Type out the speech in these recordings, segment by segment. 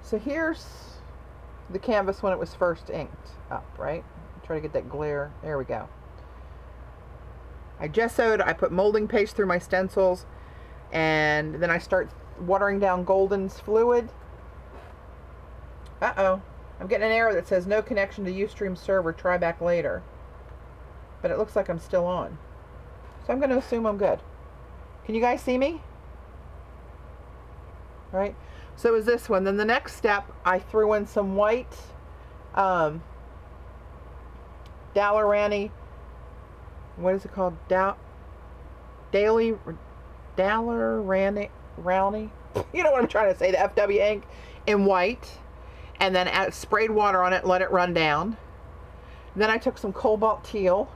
So here's the canvas when it was first inked up, right? Try to get that glare. There we go. I gessoed, I put molding paste through my stencils, and then I start watering down Golden's fluid. Uh-oh. I'm getting an error that says no connection to Ustream server, try back later. But it looks like I'm still on. So I'm going to assume I'm good. Can you guys see me? All right. So is this one. Then the next step, I threw in some white Daler-Rowney. What is it called? Daler-Rowney. You know what I'm trying to say. The FW ink in white. And then sprayed water on it, let it run down. Then I took some cobalt teal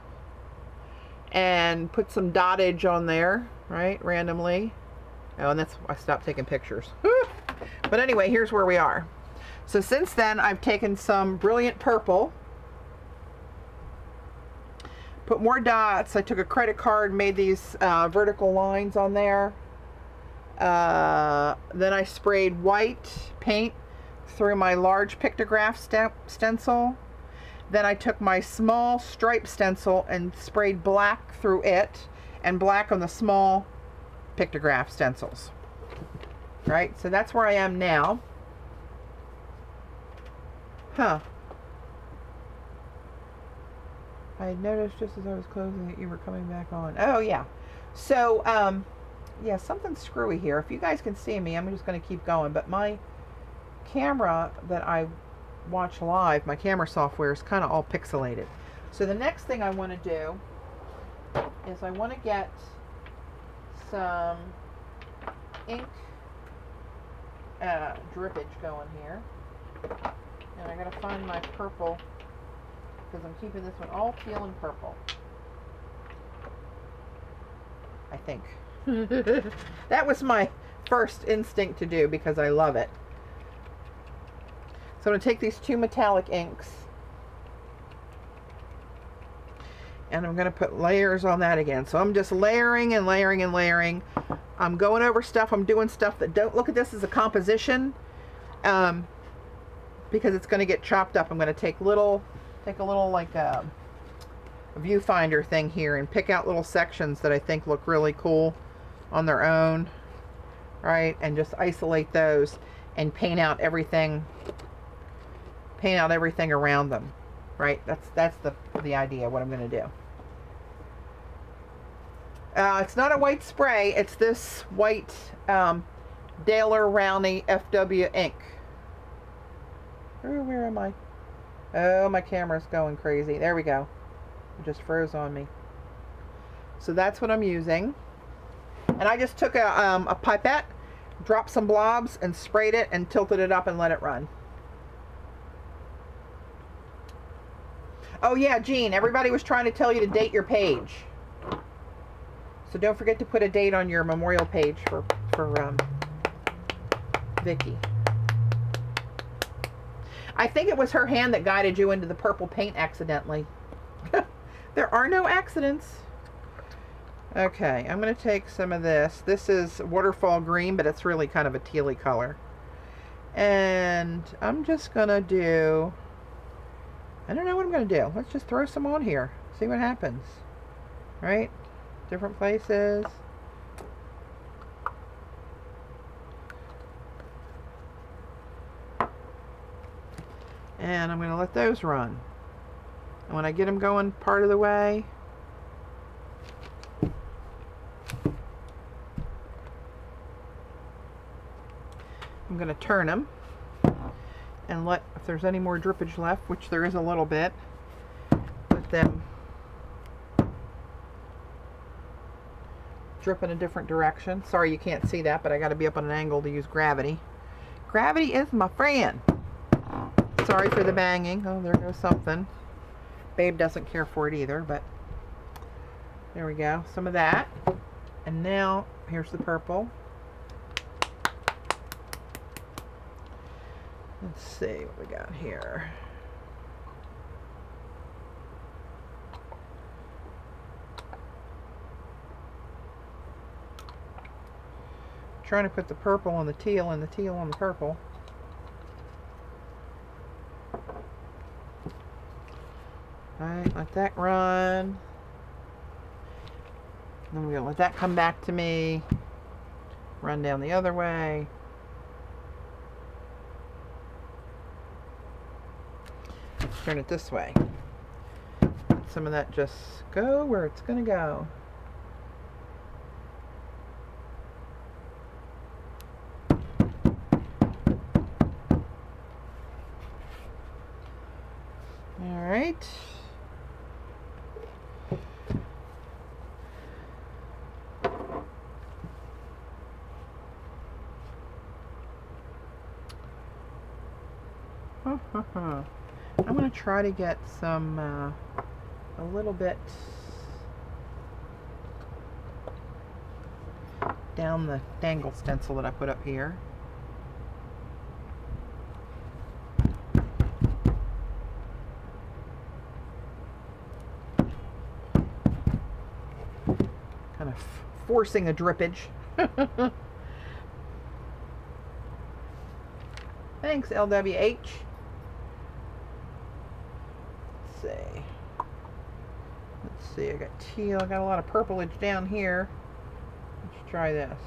and put some dottage on there, right, randomly. Oh, and that's, I stopped taking pictures. But anyway, here's where we are. So since then, I've taken some brilliant purple, put more dots. I took a credit card, made these vertical lines on there. Then I sprayed white paint through my large pictograph stencil. Then I took my small stripe stencil and sprayed black through it and black on the small pictograph stencils. Right, so that's where I am now. Huh. I noticed just as I was closing that you were coming back on. Oh yeah. So yeah, something's screwy here. If you guys can see me, I'm just going to keep going, but my camera that I watch live, my camera software is kind of all pixelated. So the next thing I want to do is I want to get some ink drippage going here, and I gotta find my purple because I'm keeping this one all teal and purple, I think. That was my first instinct to do because I love it. So I'm going to take these two metallic inks and I'm going to put layers on that again. So I'm just layering and layering and layering. I'm going over stuff. I'm doing stuff that don't look at this as a composition because it's going to get chopped up. I'm going to take a little like a viewfinder thing here and pick out little sections that I think look really cool on their own, right? And just isolate those and paint out everything around them, right? That's the idea, what I'm going to do. It's not a white spray, it's this white Daler-Rowney FW ink. Where am I? Oh, my camera's going crazy. There we go. It just froze on me. So that's what I'm using. And I just took a pipette, dropped some blobs, and sprayed it and tilted it up and let it run. Oh yeah, Jean, everybody was trying to tell you to date your page. So don't forget to put a date on your memorial page for Vicky. I think it was her hand that guided you into the purple paint accidentally. There are no accidents. Okay, I'm going to take some of this. This is waterfall green, but it's really kind of a tealy color. And I'm just going to do... I don't know what I'm going to do. Let's just throw some on here. See what happens. Right? Different places. And I'm going to let those run. And when I get them going part of the way, I'm going to turn them and let, if there's any more drippage left, which there is a little bit, let them drip in a different direction. Sorry you can't see that, but I got to be up on an angle to use gravity. Gravity is my friend. Sorry for the banging. Oh, there goes something. Babe doesn't care for it either, but there we go. Some of that. And now, here's the purple. Let's see what we got here. Trying to put the purple on the teal and the teal on the purple. Alright, let that run. Then we're gonna let that come back to me. Run down the other way. Let's turn it this way. Let some of that just go where it's gonna go. Alright. I'm going to try to get some, a little bit down the dangle stencil that I put up here. Kind of forcing a drippage. Thanks, LWH. Let's see, I got teal, I got a lot of purplage down here. Let's try this.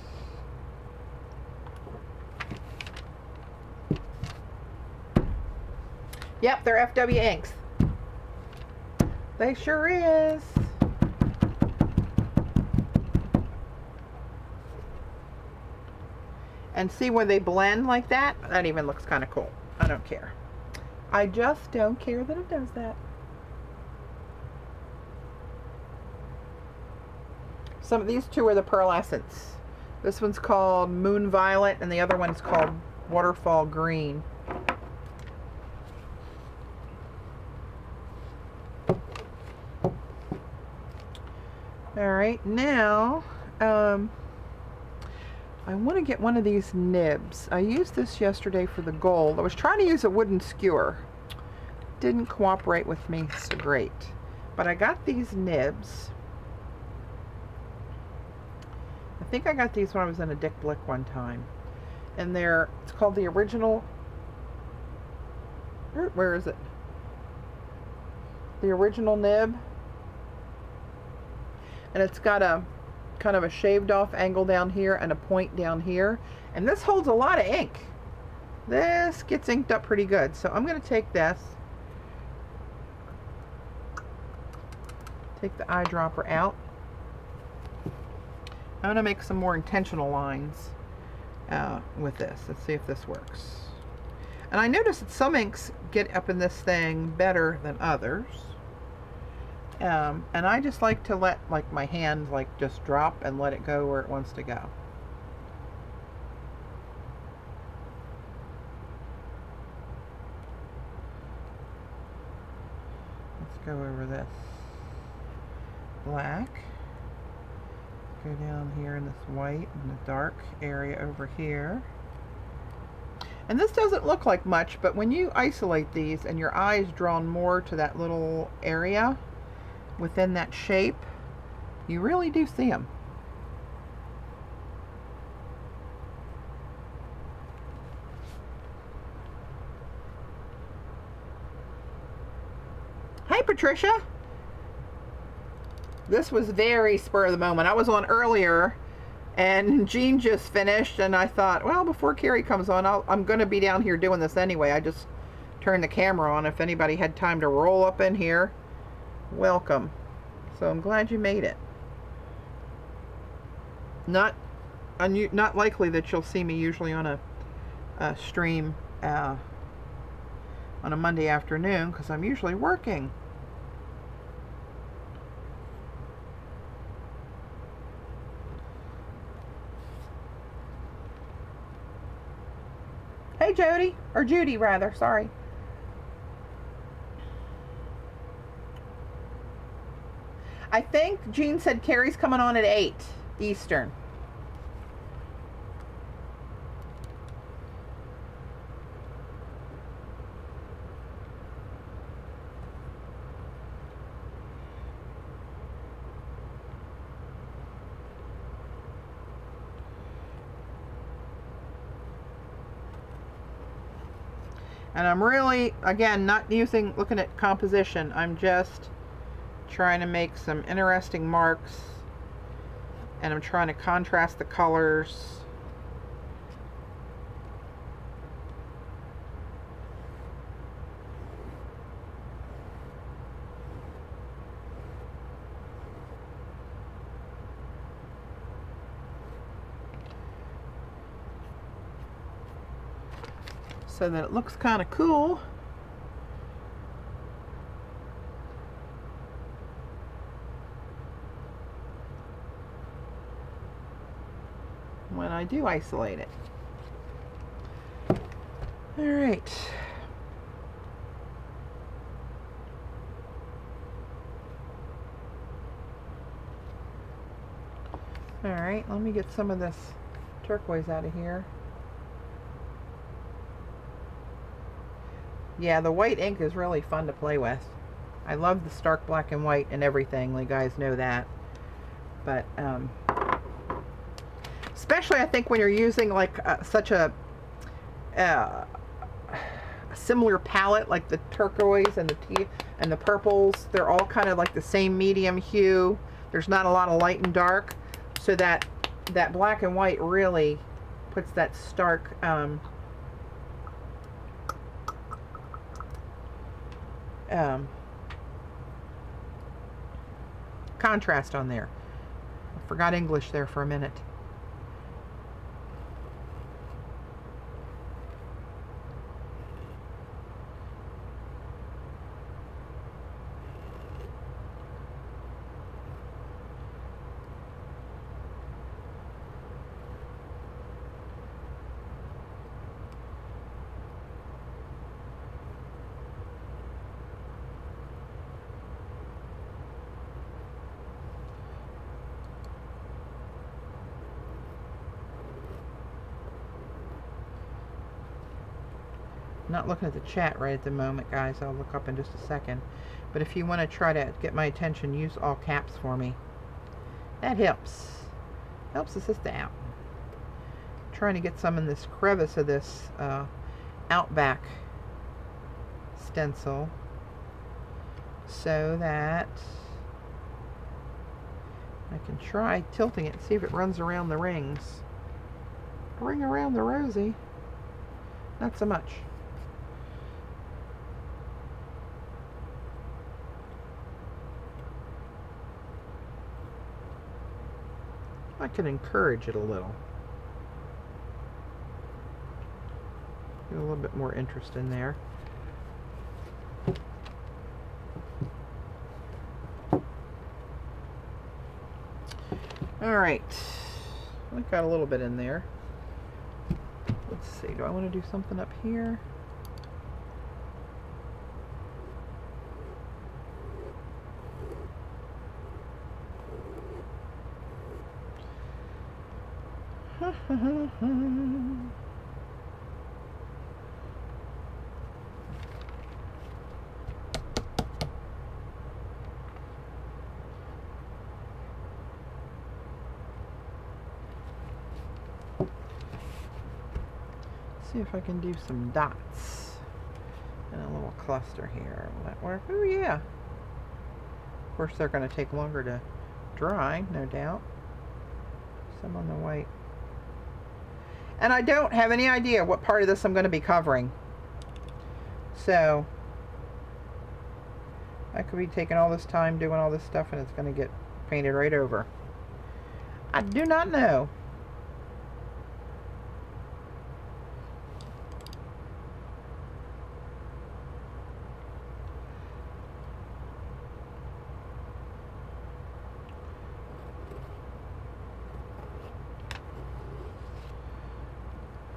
Yep, they're FW inks. They sure is. And see where they blend like that? That even looks kind of cool. I don't care. I just don't care that it does that. Some of these two are the pearlescents. This one's called Moon Violet and the other one's called Waterfall Green. Alright, now I want to get one of these nibs. I used this yesterday for the gold. I was trying to use a wooden skewer. Didn't cooperate with me so great. But I got these nibs. I think I got these when I was in a Dick Blick one time. And it's called the original, where is it? The original nib. And it's got a kind of a shaved off angle down here and a point down here. And this holds a lot of ink. This gets inked up pretty good. So I'm going to take this. Take the eyedropper out. I'm going to make some more intentional lines with this. Let's see if this works. And I notice that some inks get up in this thing better than others. And I just like to let my hand just drop and let it go where it wants to go. Let's go over this black. Go down here in this white and the dark area over here. And this doesn't look like much, but when you isolate these and your eye is drawn more to that little area within that shape, you really do see them. Hey Patricia! This was very spur of the moment. I was on earlier and Jean just finished and I thought, well, before Carrie comes on, I'm going to be down here doing this anyway. I just turned the camera on. If anybody had time to roll up in here, welcome. So I'm glad you made it. Not likely that you'll see me usually on a stream on a Monday afternoon because I'm usually working. Hey Jody, or Judy rather, sorry. I think Jean said Carrie's coming on at 8 Eastern. And I'm really, again, not looking at composition. I'm just trying to make some interesting marks, and I'm trying to contrast the colors. So that it looks kind of cool. When I do isolate it. All right. All right, let me get some of this turquoise out of here. Yeah, the white ink is really fun to play with. I love the stark black and white and everything. You guys know that. But, especially I think when you're using like such a similar palette, like the turquoise and the purples, they're all kind of like the same medium hue. There's not a lot of light and dark, so that black and white really puts that stark contrast on there. I forgot English there for a minute. Not looking at the chat right at the moment, guys. I'll look up in just a second. But if you want to try to get my attention, use all caps for me. That helps. Helps the sister out. I'm trying to get some in this crevice of this Outback stencil, so that I can try tilting it and see if it runs around the rings. Ring around the rosy. Not so much. I can encourage it a little. Get a little bit more interest in there. All right, I got a little bit in there. Let's see, do I want to do something up here? See if I can do some dots in a little cluster here. Will that work? Oh yeah. Of course they're going to take longer to dry, no doubt. Some on the white. And I don't have any idea what part of this I'm going to be covering. So I could be taking all this time doing all this stuff and it's going to get painted right over. I do not know.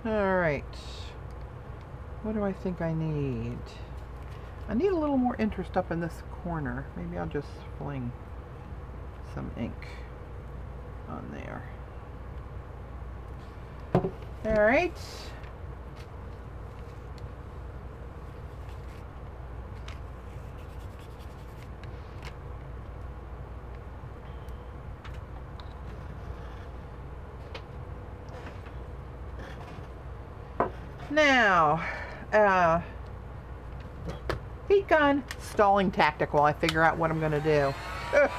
Alright, what do I think I need? I need a little more interest up in this corner. Maybe I'll just fling some ink on there. Alright. Now, Heat gun, stalling tactic while I figure out what I'm going to do. Ugh.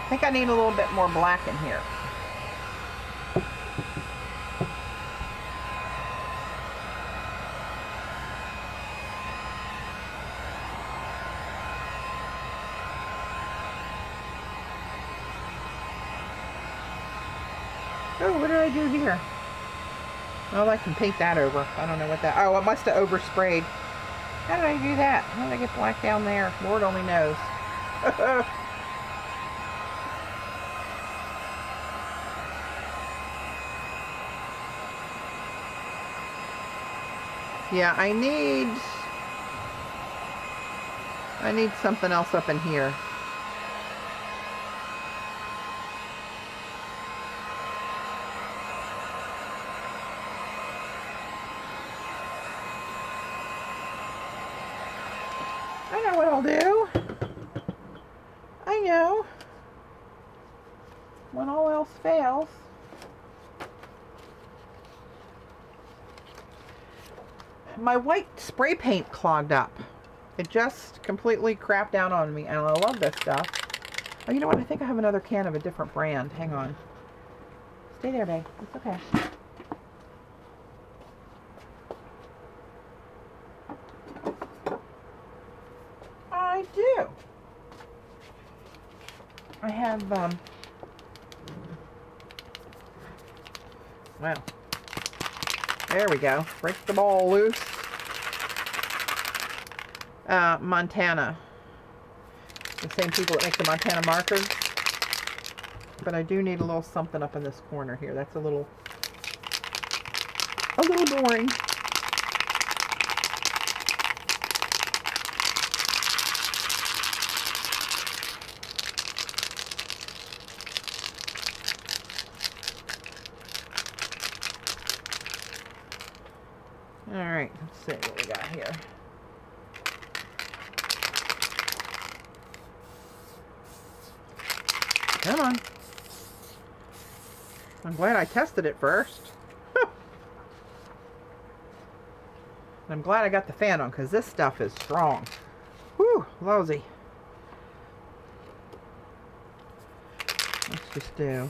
I think I need a little bit more black in here. Oh, what did I do here? Well, I can paint that over. I don't know what that... Oh, I must have oversprayed. How did I do that? How did I get black down there? Lord only knows. Yeah, I need something else up in here. I know what I'll do. I know. When all else fails. My white spray paint clogged up. It just completely crapped out on me, and I love this stuff. Oh, you know what? I think I have another can of a different brand. Hang on. Stay there, babe. It's okay. I do. I have, well, there we go. Break the ball loose. Montana. The same people that make the Montana markers. But I do need a little something up in this corner here. That's a little boring. Alright, let's see what we got here. Come on. I'm glad I tested it first. I'm glad I got the fan on because this stuff is strong. Whew, lousy. Let's just do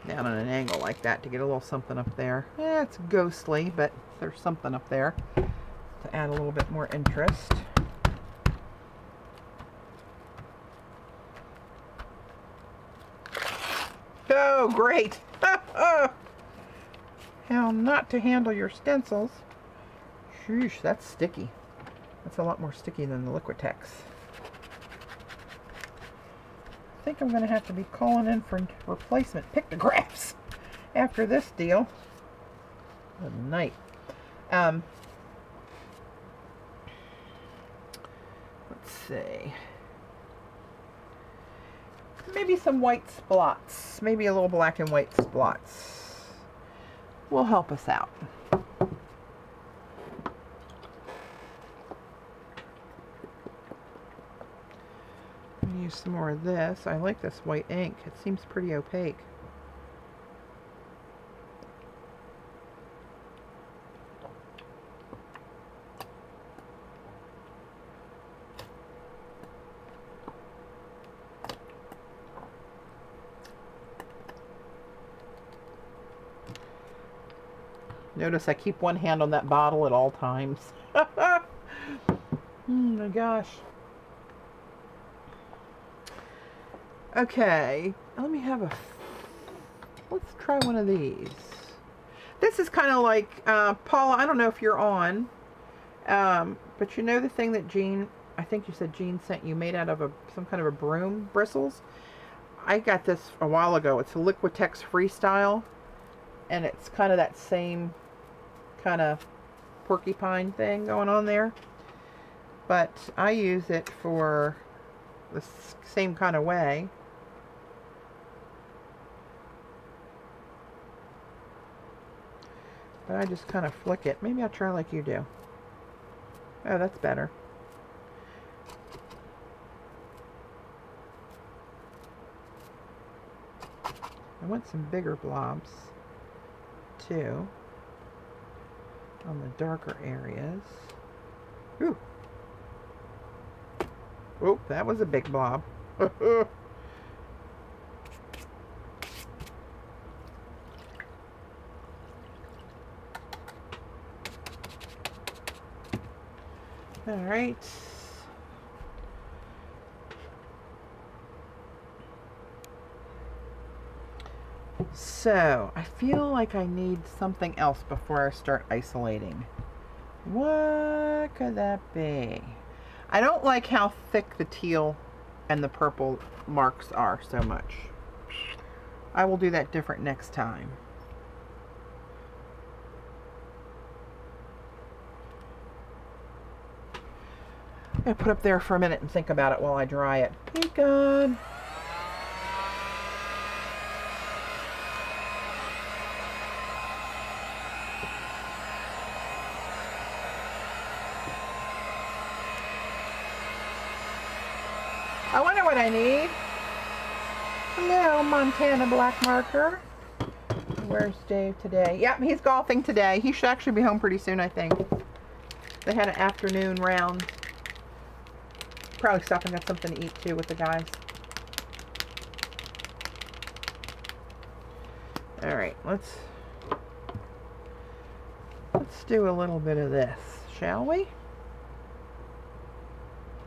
down on an angle like that to get a little something up there. Yeah, it's ghostly, but there's something up there to add a little bit more interest. Oh, great! How not to handle your stencils. Sheesh, that's sticky. That's a lot more sticky than the Liquitex. I think I'm going to have to be calling in for replacement pictographs after this deal. Good night. Let's see. Maybe some white splots. Maybe a little black and white splots will help us out. Use some more of this. I like this white ink. It seems pretty opaque. Notice I keep one hand on that bottle at all times. Oh my gosh. Okay, let me have a... Let's try one of these. This is kind of like, Paula, I don't know if you're on, but you know the thing that Jean, I think you said Jean sent you, made out of some kind of a broom bristles? I got this a while ago. It's a Liquitex Freestyle, and it's kind of that same kind of porcupine thing going on there. But I use it for the same kind of way. But I just kind of flick it. Maybe I'll try like you do. Oh, that's better. I want some bigger blobs too on the darker areas. Ooh. Oh, that was a big blob. All right. So, I feel like I need something else before I start isolating. What could that be? I don't like how thick the teal and the purple marks are so much. I will do that different next time. I'm going to put up there for a minute and think about it while I dry it. Hey, God. I wonder what I need. Hello, Montana black marker. Where's Dave today? Yep, he's golfing today. He should actually be home pretty soon, I think. They had an afternoon round. Probably stop and got something to eat too with the guys. All right, let's do a little bit of this, shall we?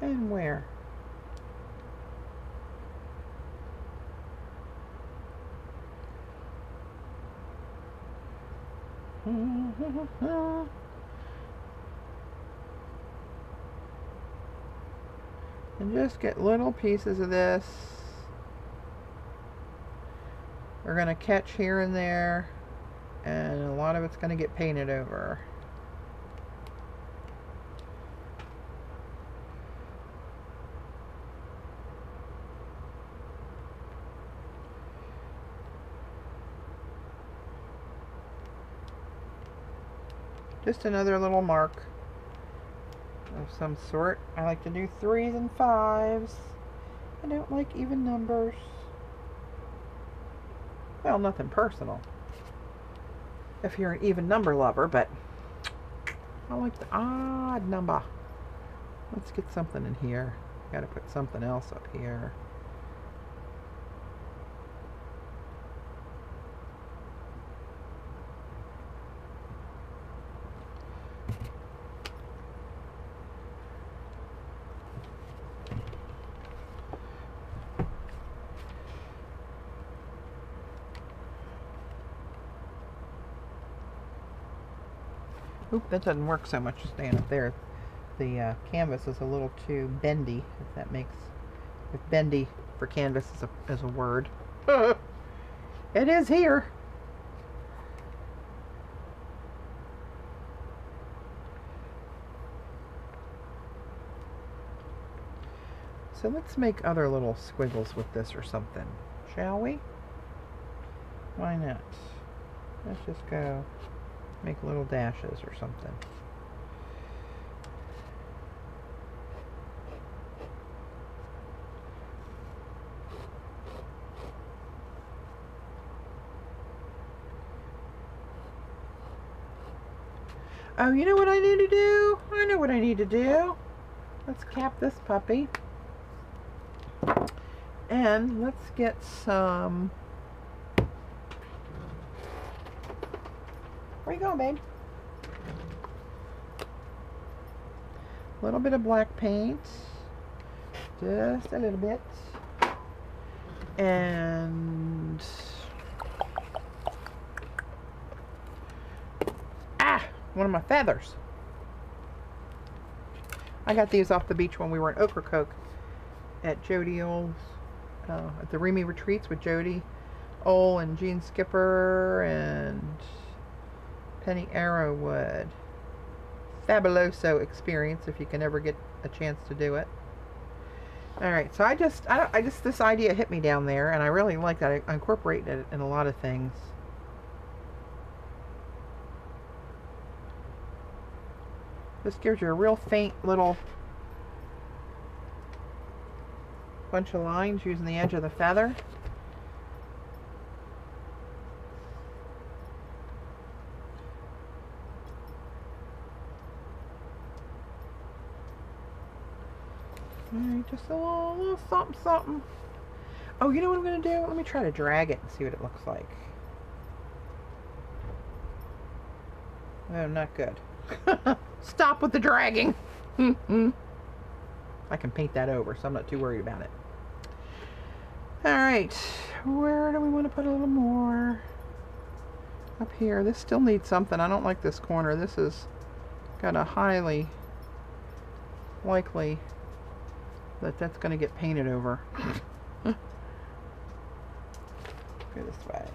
And where? And just get little pieces of this. We're going to catch here and there, and a lot of it's going to get painted over. Just another little mark of some sort. I like to do 3s and 5s. I don't like even numbers. Well, nothing personal if you're an even number lover, but I like the odd number. Let's get something in here. Got to put something else up here. Oop, that doesn't work so much just staying up there. The canvas is a little too bendy, if that makes... If bendy for canvas is a word. It is here. So let's make other little squiggles with this or something, shall we? Why not? Let's just go make little dashes or something. Oh, you know what I need to do? I know what I need to do. Let's cap this puppy. And let's get some... Where you going, babe? A little bit of black paint. Just a little bit. And... Ah! One of my feathers. I got these off the beach when we were in Ocracoke at Jody Ole's, at the Remy Retreats with Jody Ole and Jean Skipper and Penny Arrowwood. fabuloso experience if you can ever get a chance to do it. Alright, so I just this idea hit me down there, and I really like that. I incorporate it in a lot of things. This gives you a real faint little bunch of lines using the edge of the feather. Alright, just a little something, something. Oh, you know what I'm going to do? Let me try to drag it and see what it looks like. Oh, not good. Stop with the dragging. I can paint that over, so I'm not too worried about it. Alright, where do we want to put a little more? Up here. This still needs something. I don't like this corner. This has got a highly likely that's going to get painted over. Go this way.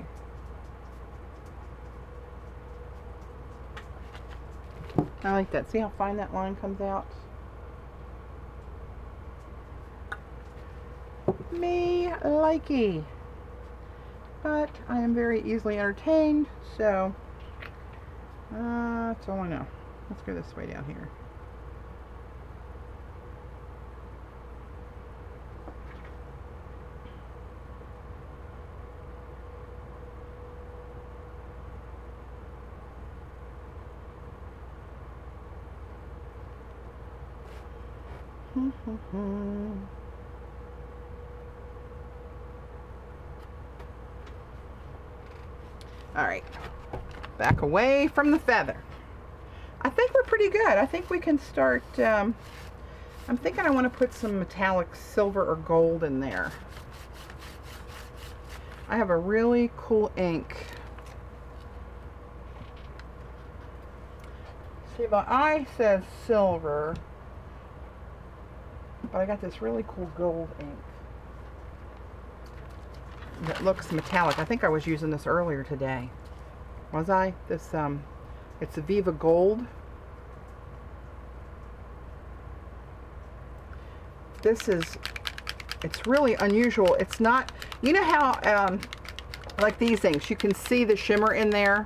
I like that. See how fine that line comes out? Me likey. But I am very easily entertained, so that's all I know. Let's go this way down here. Alright, back away from the feather. I think we're pretty good. I think we can start, I'm thinking I want to put some metallic silver or gold in there. I have a really cool ink. See, my eye says silver, but I got this really cool gold ink that looks metallic. I think I was using this earlier today. Was I? This it's a Viva Gold. This is, it's really unusual. It's not, you know how like these things, you can see the shimmer in there.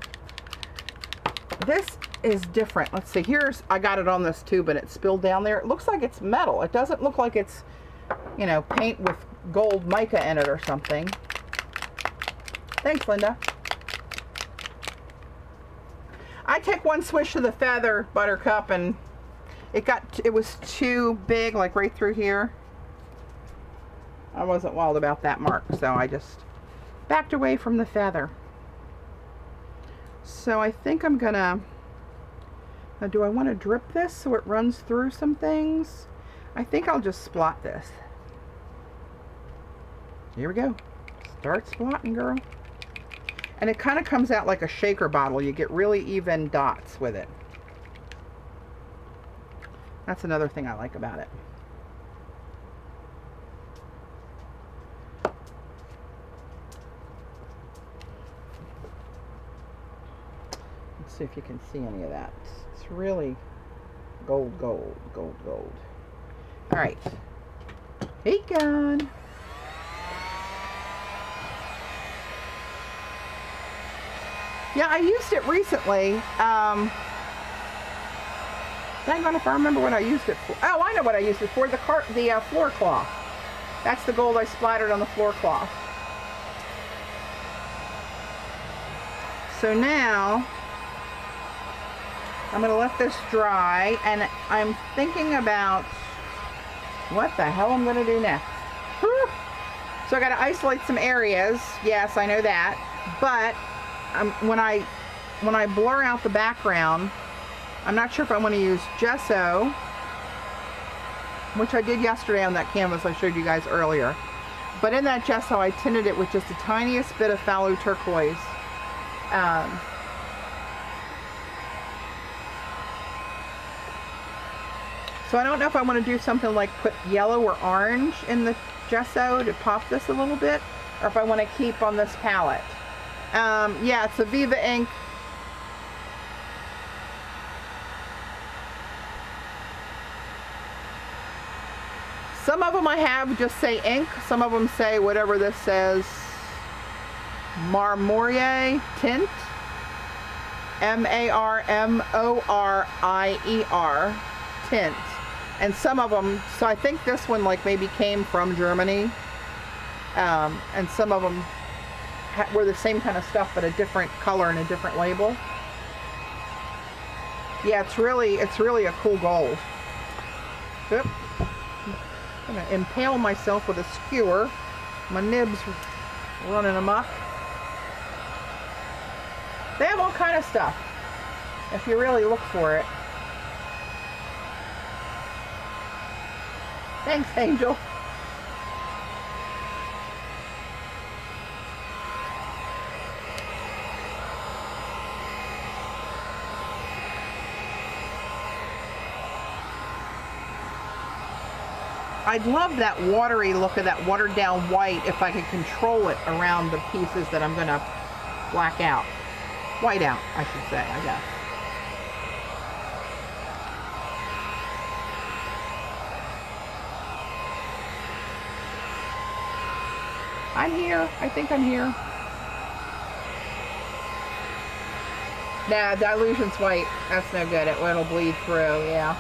This is different. Let's see, here's, I got it on this tube and it spilled down there. It looks like it's metal. It doesn't look like it's, you know, paint with gold mica in it or something. Thanks, Linda. I take one swish of the feather, Buttercup, and it was too big, like right through here. I wasn't wild about that mark, so I just backed away from the feather. So I think I'm gonna, do I want to drip this so it runs through some things? I think I'll just splot this. Here we go. Start splotting, girl. And it kind of comes out like a shaker bottle. You get really even dots with it. That's another thing I like about it. Let's see if you can see any of that. It's really gold, gold, gold, gold. All right. Heat gun. Yeah, I used it recently. Dang on if I remember what I used it for. Oh, I know what I used it for. The floor cloth. That's the gold I splattered on the floor cloth. So now I'm going to let this dry, and I'm thinking about what the hell I'm going to do next. Whew. So I got to isolate some areas. Yes, I know that. But when I blur out the background, I'm not sure if I want to use gesso, which I did yesterday on that canvas I showed you guys earlier. But in that gesso, I tinted it with just the tiniest bit of phthalo turquoise. So I don't know if I want to do something like put yellow or orange in the gesso to pop this a little bit, or if I want to keep on this palette. Yeah, it's a Viva ink. Some of them I have just say ink. Some of them say whatever this says. Marmorier tint. M-A-R-M-O-R-I-E-R tint. And some of them, so I think this one like maybe came from Germany. And some of them were the same kind of stuff, but a different color and a different label. Yeah, it's really a cool gold. Yep. I'm gonna impale myself with a skewer. My nib's running amok. They have all kind of stuff if you really look for it. Thanks, Angel. I'd love that watery look of that watered down white if I could control it around the pieces that I'm gonna black out. White out, I should say, I guess. I'm here. I think I'm here. Nah, dilution's white. That's no good. It'll bleed through, yeah.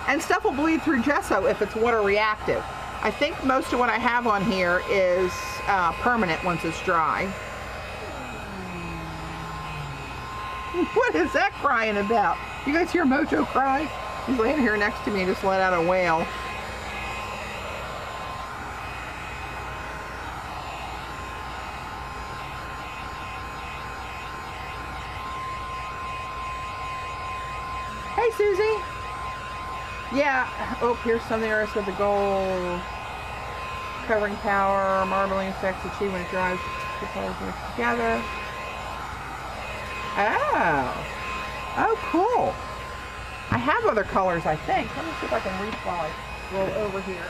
And stuff will bleed through gesso if it's water reactive. I think most of what I have on here is permanent once it's dry. What is that crying about? You guys hear Mojo cry? He's laying here next to me, just let out a wail. Hey, Susie. Yeah. Oh, here's something else with the gold covering power, marbling effects achieved when it dries. Two colors mixed together. Oh. Oh, cool. I have other colors, I think. Let me see if I can reach while I roll over here.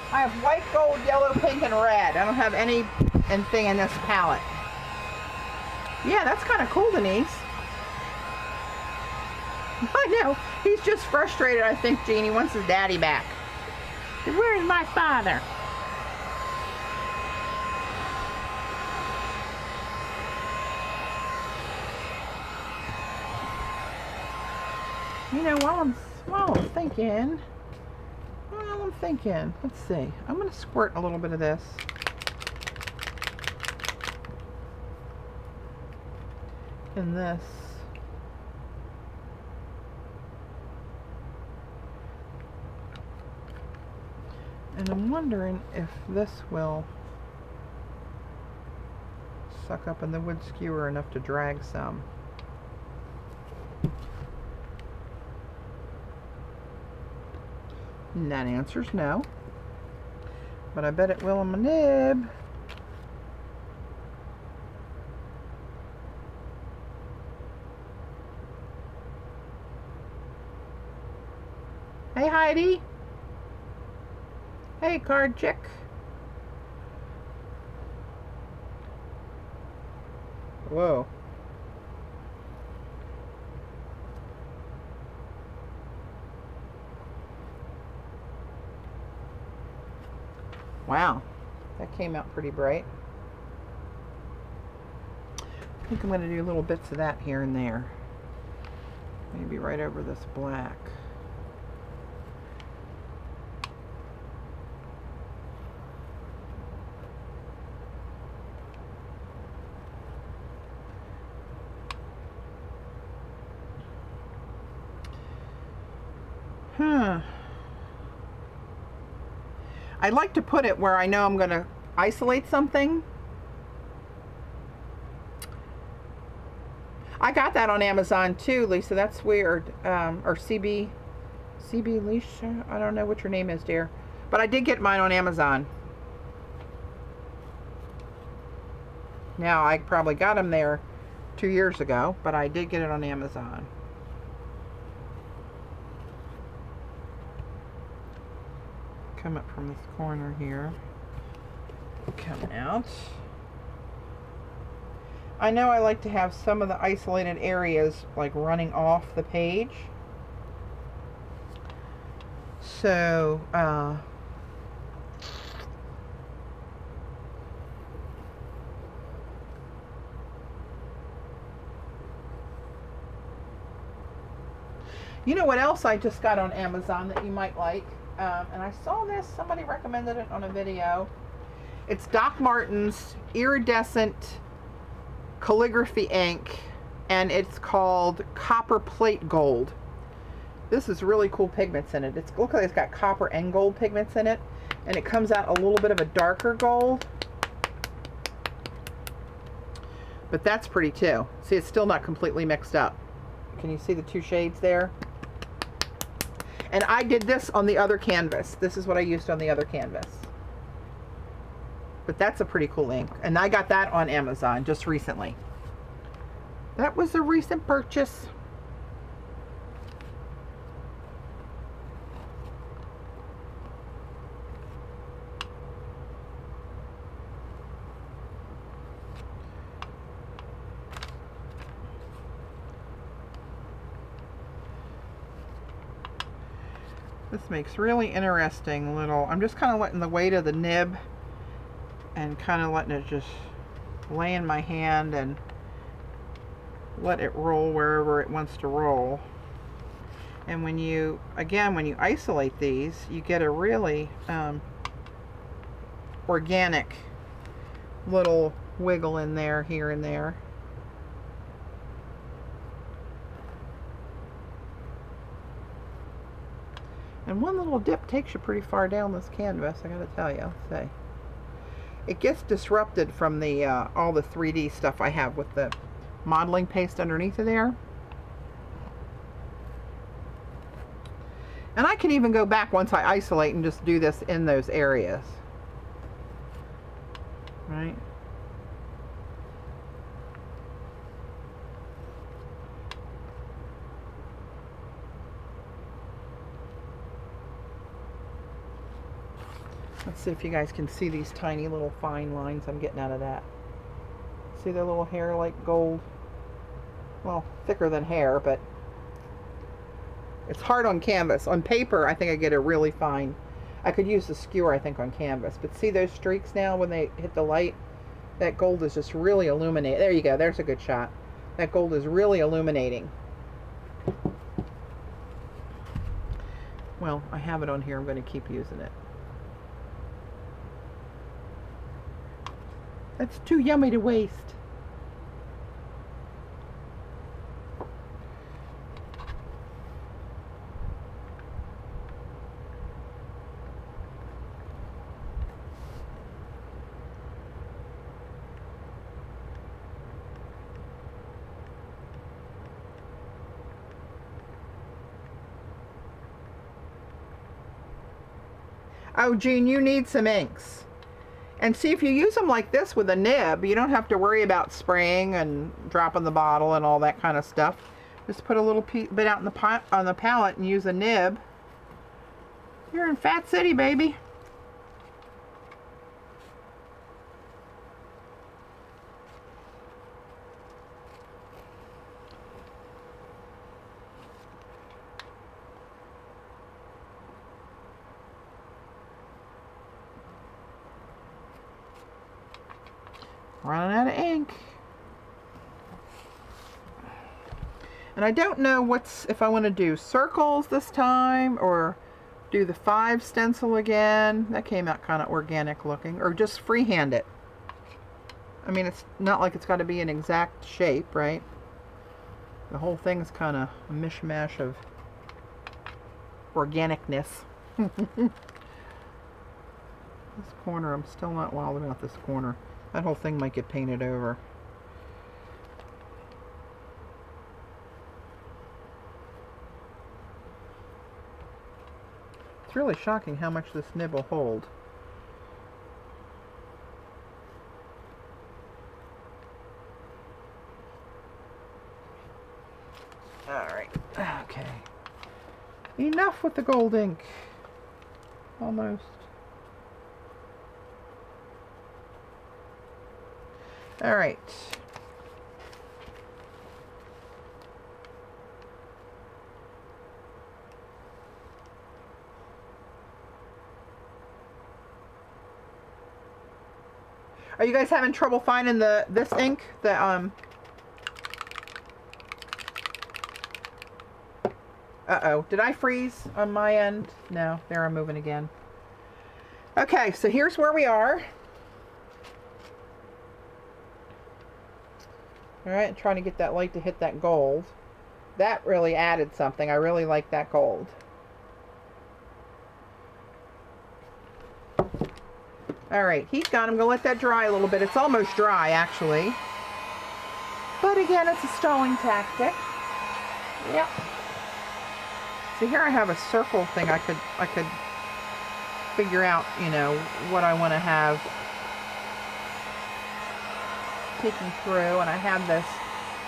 I have white, gold, yellow, pink, and red. I don't have anything in this palette. Yeah, that's kind of cool, Denise. I know. He's just frustrated, I think, Gene. He wants his daddy back. Where's my father? You know, while I'm thinking, let's see. I'm going to squirt a little bit of this. In this. And I'm wondering if this will suck up in the wood skewer enough to drag some. And that answer's no. But I bet it will on my nib. Hey, Heidi. Hey, card chick. Whoa. Wow, that came out pretty bright. I think I'm going to do little bits of that here and there. Maybe right over this black. I'd like to put it where I know I'm going to isolate something. I got that on Amazon too, Lisa. That's weird. Or CB Lisa. I don't know what your name is, dear. But I did get mine on Amazon. Now, I probably got them there 2 years ago, but I did get it on Amazon. Come up from this corner here. Coming out. I know I like to have some of the isolated areas like running off the page. So, you know what else I just got on Amazon that you might like? And I saw this, somebody recommended it on a video. It's Doc Martens Iridescent Calligraphy ink, and it's called Copper Plate Gold. This is really cool pigments in it. It looks like it's got copper and gold pigments in it, and it comes out a little bit of a darker gold. But that's pretty too. See, it's still not completely mixed up. Can you see the two shades there? And I did this on the other canvas. This is what I used on the other canvas. But that's a pretty cool ink. And I got that on Amazon just recently. That was a recent purchase. This makes really interesting little, I'm just kind of letting the weight of the nib and kind of letting it just lay in my hand and let it roll wherever it wants to roll. And when you, again, when you isolate these, you get a really organic little wiggle in there, here and there. And one little dip takes you pretty far down this canvas, I gotta tell you. Say, it gets disrupted from the all the 3D stuff I have with the modeling paste underneath of there. And I can even go back once I isolate and just do this in those areas. Right? Let's see if you guys can see these tiny little fine lines I'm getting out of that. See the little hair like gold? Well, thicker than hair, but it's hard on canvas. On paper, I think I get a really fine. I could use the skewer, I think, on canvas. But see those streaks now when they hit the light? That gold is just really illuminating. There you go. There's a good shot. That gold is really illuminating. Well, I have it on here. I'm going to keep using it. That's too yummy to waste. Oh, Jean, you need some inks. And see, if you use them like this with a nib, you don't have to worry about spraying and dropping the bottle and all that kind of stuff. Just put a little bit out in on the palette and use a nib. You're in Fat City, baby. Running out of ink. And I don't know if I want to do circles this time or do the 5 stencil again. That came out kind of organic looking. Or just freehand it. I mean, it's not like it's got to be an exact shape, right? The whole thing's kind of a mishmash of organicness. This corner, I'm still not wild about this corner. That whole thing might get painted over. It's really shocking how much this nib will hold. Alright, okay. Enough with the gold ink. Almost. Alright. Are you guys having trouble finding this ink? Uh-oh. Did I freeze on my end? No. There, I'm moving again. Okay, so here's where we are. Alright, trying to get that light to hit that gold. That really added something. I really like that gold. Alright, heat gun. I'm going to let that dry a little bit. It's almost dry, actually. But again, it's a stalling tactic. Yep. So here I have a circle thing. I could figure out, you know, what I want to have taking through. And I have this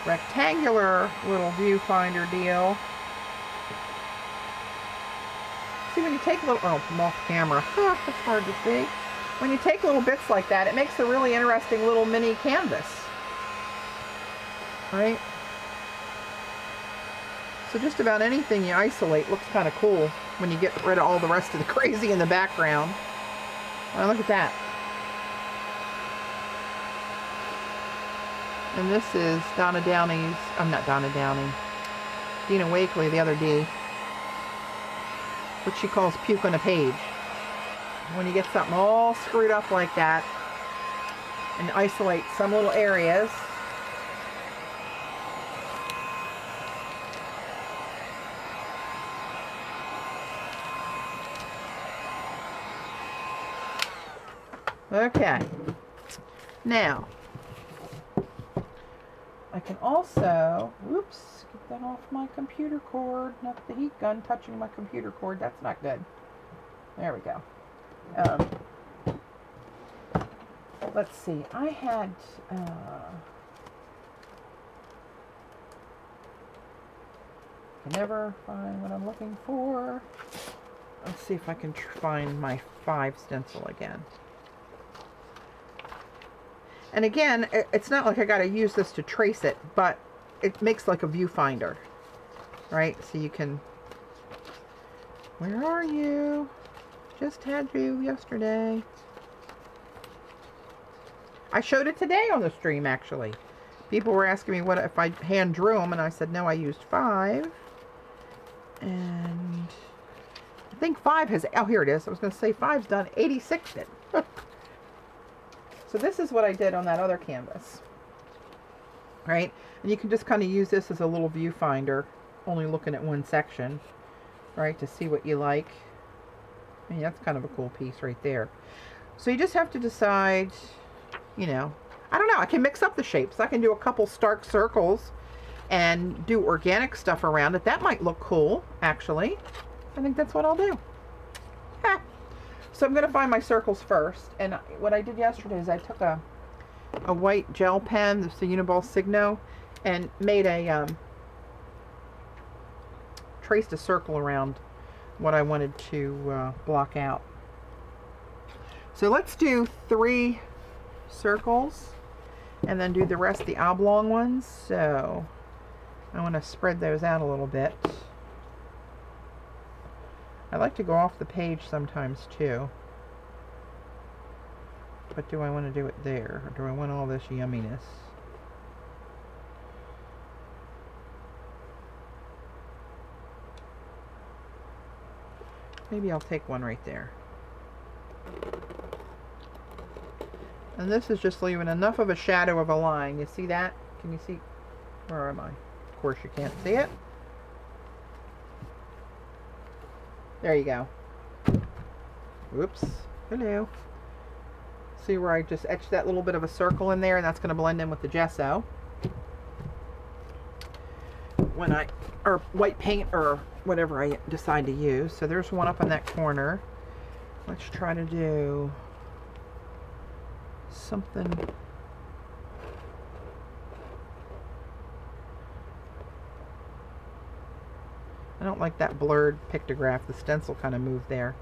rectangular little viewfinder deal. See, when you take a little... Oh, I'm off camera. That's hard to see. When you take little bits like that, it makes a really interesting little mini canvas. Right? So just about anything you isolate looks kind of cool when you get rid of all the rest of the crazy in the background. Oh, look at that. And this is Donna Downey's, I'm not Donna Downey, Dina Wakley, the other D, what she calls puke on a page. When you get something all screwed up like that and isolate some little areas, okay, now I can also, whoops, get that off my computer cord, not the heat gun touching my computer cord, that's not good. There we go. Let's see, I had, I never find what I'm looking for. Let's see if I can find my 5 stencil again. And again, it's not like I gotta use this to trace it, but it makes like a viewfinder, right? So you can, where are you? Just had you yesterday. I showed it today on the stream, actually. People were asking me what if I hand drew them, and I said no, I used 5. And I think 5 has, oh, here it is. I was going to say 5's done, 86 did. So this is what I did on that other canvas. Right? And you can just kind of use this as a little viewfinder, only looking at one section, right, to see what you like. I mean, that's kind of a cool piece right there. So you just have to decide, you know, I don't know, I can mix up the shapes. I can do a couple stark circles and do organic stuff around it. That might look cool, actually. I think that's what I'll do. So I'm going to find my circles first. And what I did yesterday is I took a white gel pen, this is the Uniball Signo, and made a, traced a circle around what I wanted to block out. So let's do 3 circles and then do the rest, the oblong ones. So I want to spread those out a little bit. I like to go off the page sometimes too. But do I want to do it there, or do I want all this yumminess? Maybe I'll take one right there. And this is just leaving enough of a shadow of a line. You see that? Can you see? Where am I? Of course you can't see it. There you go. Whoops. Hello. See where I just etched that little bit of a circle in there, and that's going to blend in with the gesso. When I, or white paint, or whatever I decide to use. So there's one up in that corner. Let's try to do something. I don't like that blurred pictograph. The stencil kind of moved there.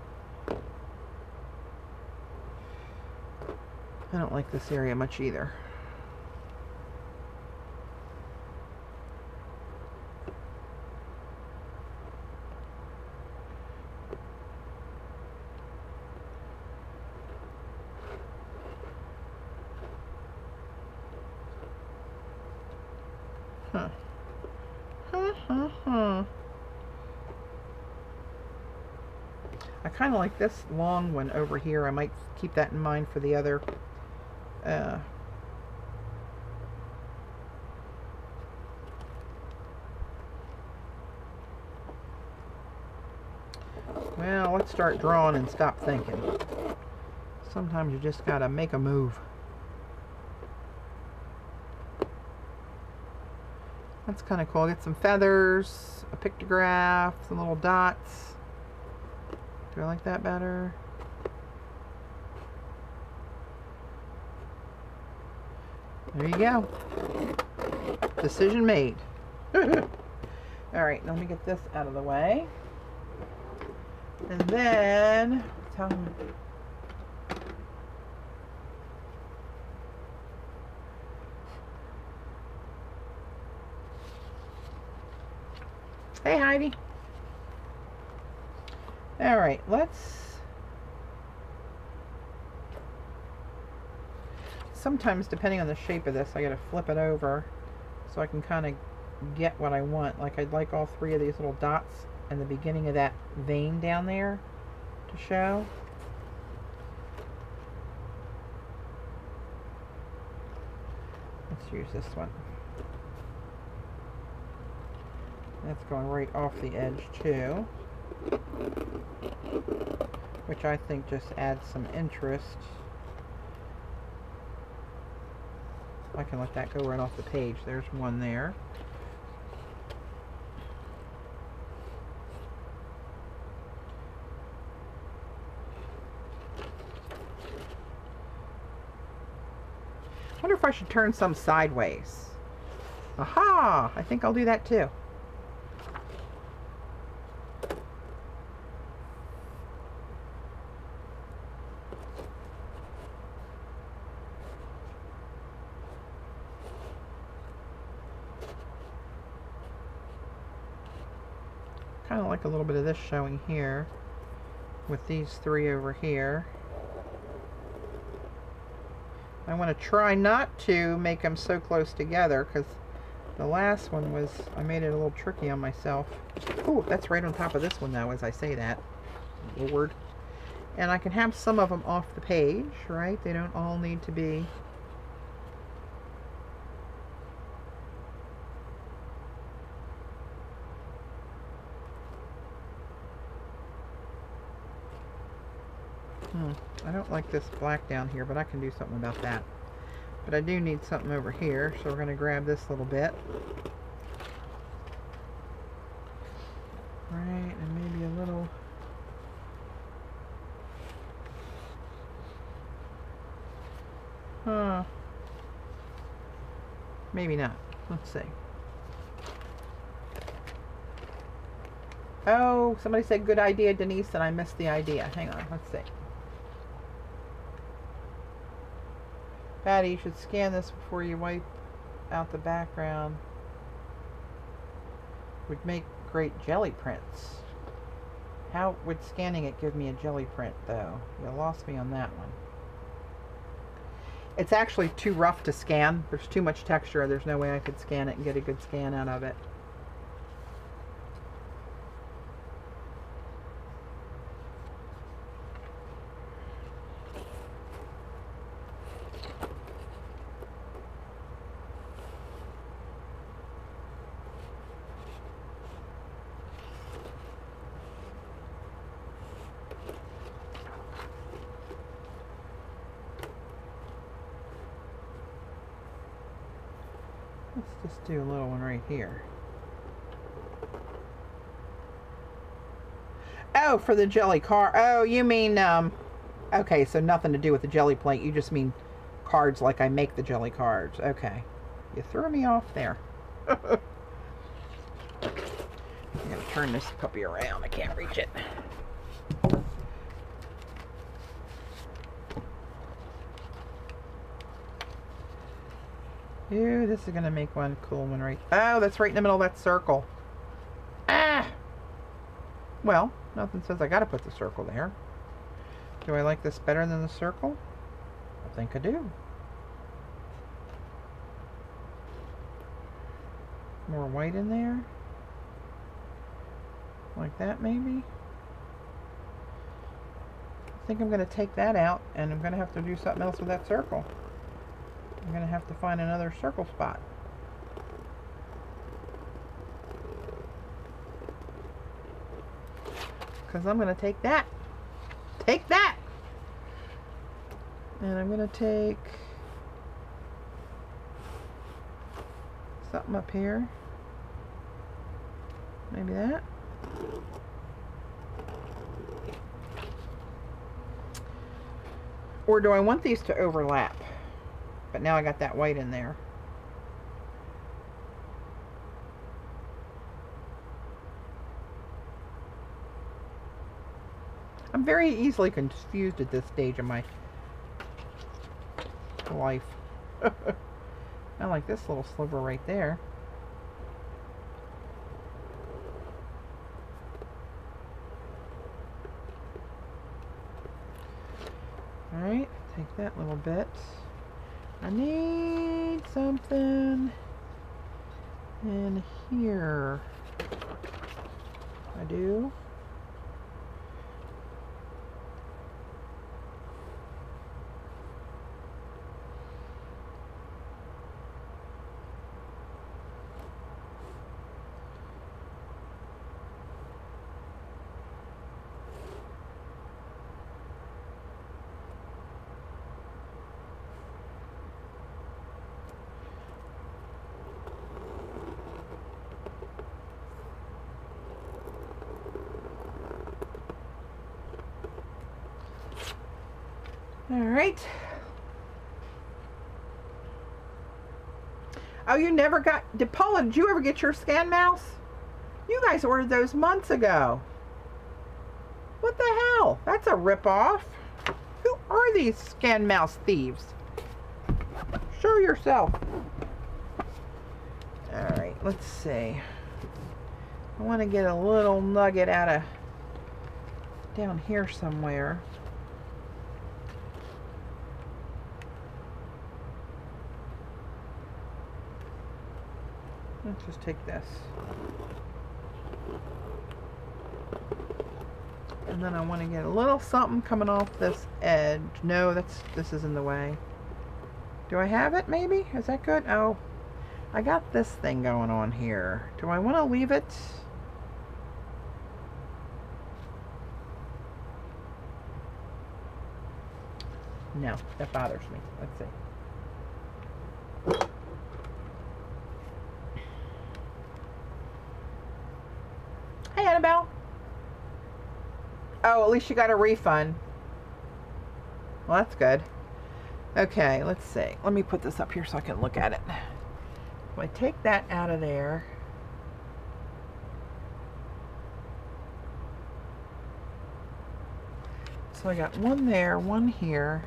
I don't like this area much either. Huh. I kind of like this long one over here. I might keep that in mind for the other. Well, let's start drawing and stop thinking. Sometimes you just gotta make a move. That's kind of cool. Get some feathers, a pictograph, some little dots. Do I like that better? There you go. Decision made. Alright, let me get this out of the way. And then, tell me. Hey, Heidi. All right, sometimes depending on the shape of this, I gotta flip it over so I can kind of get what I want. Like I'd like all three of these little dots in the beginning of that vein down there to show. Let's use this one. That's going right off the edge too, which I think just adds some interest. I can let that go right off the page. There's one there. I wonder if I should turn some sideways. Aha! I think I'll do that too. Kind of like a little bit of this showing here with these three over here. I want to try not to make them so close together because the last one was, I made it a little tricky on myself. Oh, that's right on top of this one though as I say that. Lord. And I can have some of them off the page, right? They don't all need to be. I don't like this black down here, but I can do something about that. But I do need something over here, so we're going to grab this little bit. Right, and maybe a little... Maybe not. Let's see. Oh, somebody said good idea, Denise, and I missed the idea. Hang on, let's see. Patty, you should scan this before you wipe out the background. Would make great jelly prints. How would scanning it give me a jelly print, though? You lost me on that one. It's actually too rough to scan. There's too much texture. There's no way I could scan it and get a good scan out of it. Let's just do a little one right here. Oh, for the jelly card. Oh, you mean, okay, so nothing to do with the jelly plate. You just mean cards like I make the jelly cards. Okay. You threw me off there. I'm going to turn this puppy around. I can't reach it. Ooh, this is going to make one cool one right. Oh, that's right in the middle of that circle. Ah! Well, nothing says I got to put the circle there. Do I like this better than the circle? I think I do. More white in there. Like that, maybe. I think I'm going to take that out, and I'm going to have to do something else with that circle. I'm going to have to find another circle spot. Because I'm going to take that. Take that! And I'm going to take something up here. Maybe that. Or do I want these to overlap? But now I got that white in there. I'm very easily confused at this stage of my life. I like this little sliver right there. Alright, take that little bit. I need something in here. I do. All right. Oh, you never got... Paula, did you ever get your scan mouse? You guys ordered those months ago. What the hell? That's a ripoff. Who are these scan mouse thieves? Show yourself. All right, let's see. I want to get a little nugget out of down here somewhere. Let's just take this. And then I want to get a little something coming off this edge. No, this is in the way. Do I have it maybe? Is that good? Oh, I got this thing going on here. Do I want to leave it? No, that bothers me. Let's see. Hey, Annabelle. Oh, at least you got a refund. Well, that's good. Okay, let's see. Let me put this up here so I can look at it. If I take that out of there. So I got one there, one here.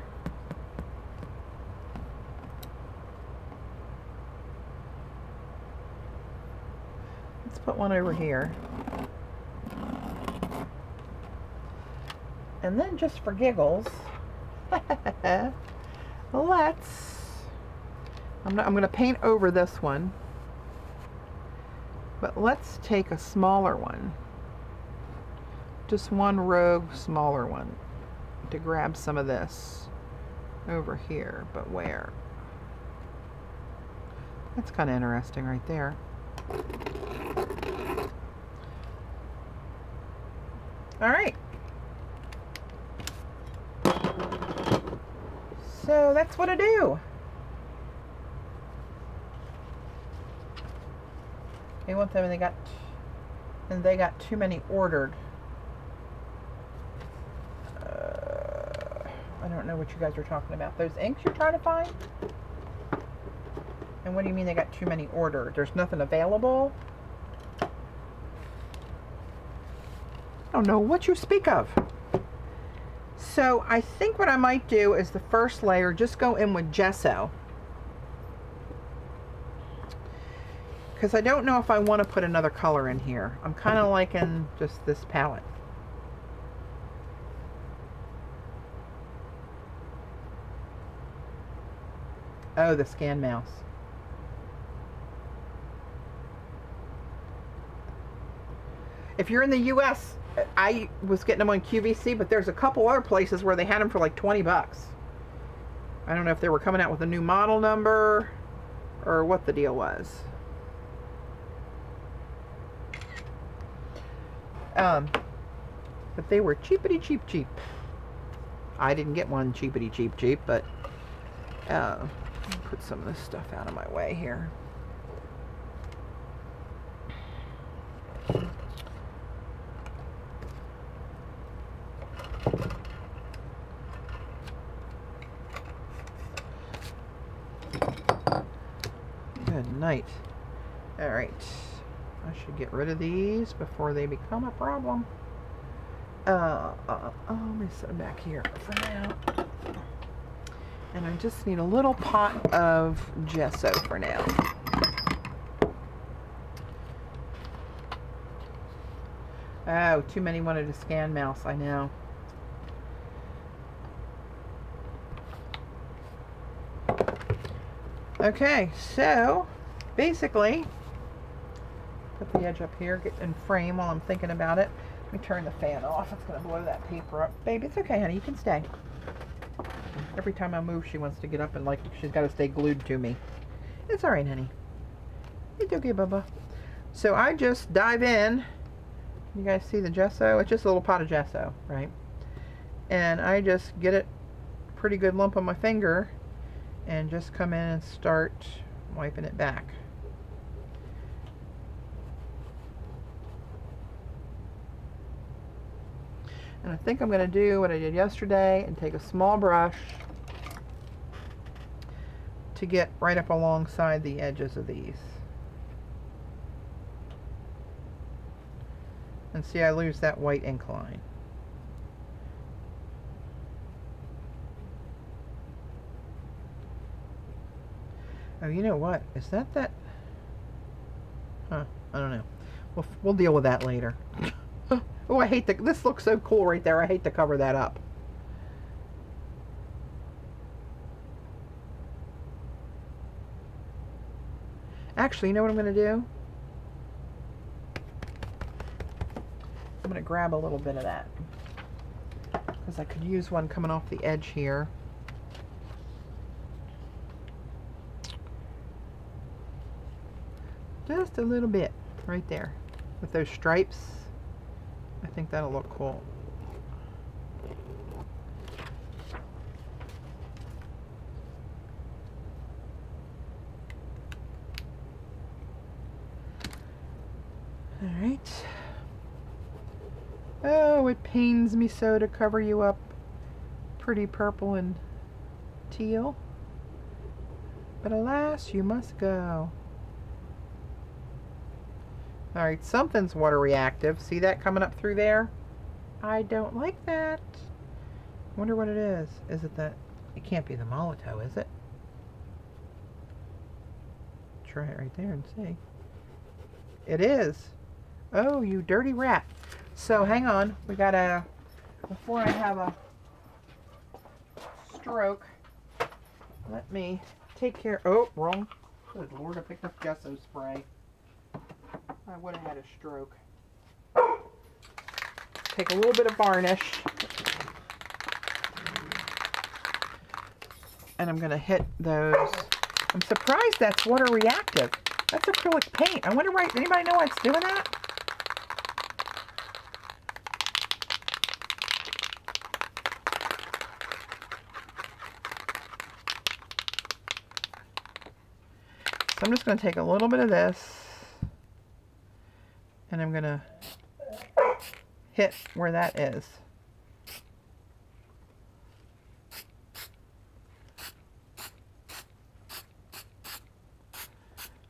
Let's put one over here. And then just for giggles, let's, I'm going to paint over this one, but let's take a smaller one, just one rogue smaller one, to grab some of this over here. But where? That's kind of interesting right there. All right. So that's what I do. They want them, and they got too many ordered. I don't know what you guys are talking about. Those inks you're trying to find? And what do you mean they got too many ordered? There's nothing available? don't know what you speak of. So I think what I might do is the first layer just go in with gesso, because I don't know if I want to put another color in here. I'm kind of liking just this palette. Oh, the scan mouse. If you're in the US, I was getting them on QVC, but there's a couple other places where they had them for like 20 bucks. I don't know if they were coming out with a new model number or what the deal was. But they were cheapity cheap cheap. I didn't get one cheapity cheap cheap, but put some of this stuff out of my way here. Good night. All right, I should get rid of these before they become a problem. Let me set them back here for now. And I just need a little pot of gesso for now. Oh, too many wanted a scan mouse, I know. Okay, so basically, put the edge up here, get in frame while I'm thinking about it. Let me turn the fan off. It's going to blow that paper up. Baby, it's okay, honey. You can stay. Every time I move, she wants to get up and like she's got to stay glued to me. It's all right, honey. It's okay, Bubba. So I just dive in. You guys see the gesso? It's just a little pot of gesso, right? And I just get it pretty good lump on my finger and just come in and start wiping it back. And I think I'm going to do what I did yesterday and take a small brush to get right up alongside the edges of these. And see, I lose that white ink line. Oh, you know what? Is that? Huh, I don't know. We'll deal with that later. Oh, I hate this looks so cool right there. I hate to cover that up. Actually, you know what I'm going to do? I'm going to grab a little bit of that, because I could use one coming off the edge here. Just a little bit right there with those stripes. I think that'll look cool. All right. Oh, it pains me so to cover you up, pretty purple and teal. But alas, you must go. All right, something's water reactive. See that coming up through there? I don't like that. Wonder what it is. Is it that? It can't be the Molotow, is it? Try it right there and see. It is. Oh, you dirty rat. So hang on. We gotta, before I have a stroke, let me take care. Oh, wrong. Good Lord, I picked up gesso spray. I would have had a stroke. Take a little bit of varnish. And I'm going to hit those. I'm surprised that's water reactive. That's acrylic paint. I wonder, right, anybody know what's doing that? So I'm just going to take a little bit of this. And I'm going to hit where that is.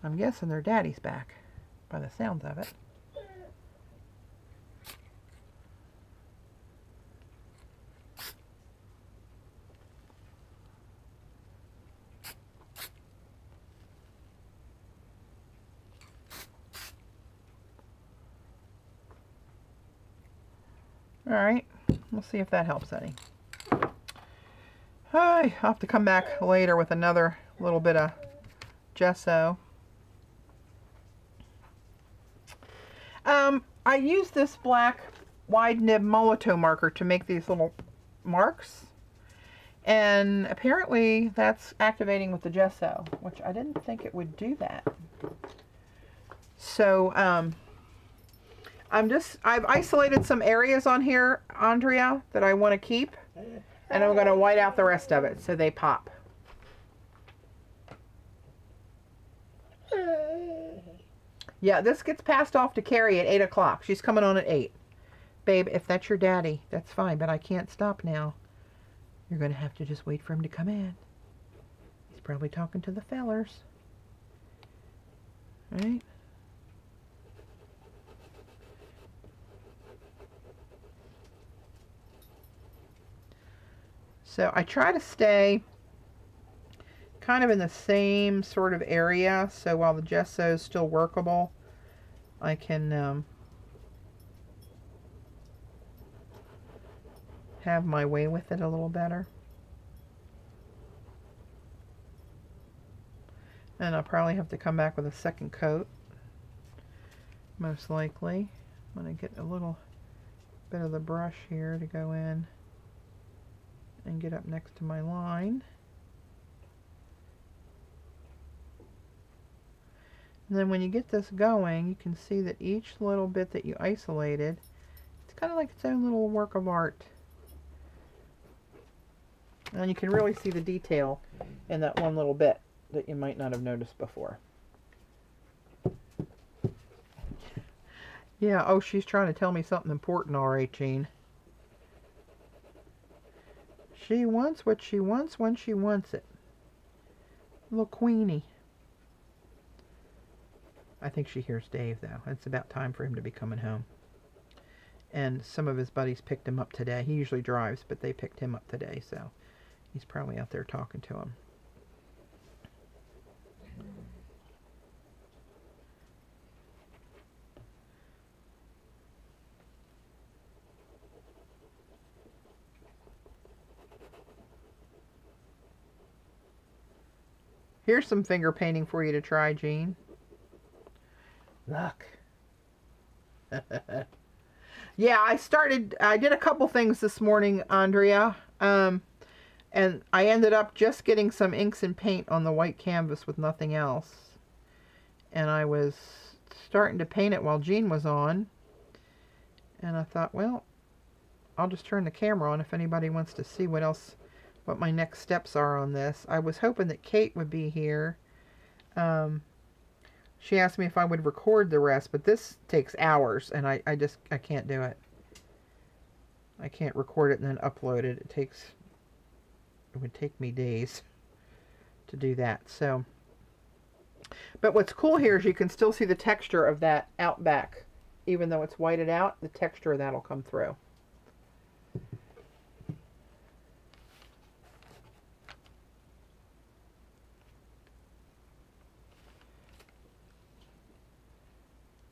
I'm guessing their daddy's back by the sounds of it. All right, we'll see if that helps any. I'll have to come back later with another little bit of gesso. I use this black wide nib Molotow marker to make these little marks. And apparently that's activating with the gesso, which I didn't think it would do that. So I've isolated some areas on here, Andrea, that I want to keep. And I'm going to white out the rest of it so they pop. Yeah, this gets passed off to Carrie at 8 o'clock. She's coming on at 8. Babe, if that's your daddy, that's fine, but I can't stop now. You're going to have to just wait for him to come in. He's probably talking to the fellers. Right? So I try to stay kind of in the same sort of area, so while the gesso is still workable, I can have my way with it a little better. And I'll probably have to come back with a second coat, most likely. I'm going to get a little bit of the brush here to go in and get up next to my line. And then when you get this going, you can see that each little bit that you isolated, it's kind of like its own little work of art. And you can really see the detail in that one little bit that you might not have noticed before. Yeah, oh, she's trying to tell me something important, all right, Jean. She wants what she wants when she wants it. Little Queenie. I think she hears Dave, though. It's about time for him to be coming home. And some of his buddies picked him up today. He usually drives, but they picked him up today, so he's probably out there talking to him. Here's some finger painting for you to try, Jean. Look. Yeah, I did a couple things this morning, Andrea. And I ended up just getting some inks and paint on the white canvas with nothing else. And I was starting to paint it while Jean was on. And I thought, well, I'll just turn the camera on if anybody wants to see what my next steps are on this. I was hoping that Kate would be here. She asked me if I would record the rest, but this takes hours, and I can't do it. I can't record it and then upload it. It would take me days to do that. So, but what's cool here is you can still see the texture of that out back. Even though it's whited out, the texture of that will come through.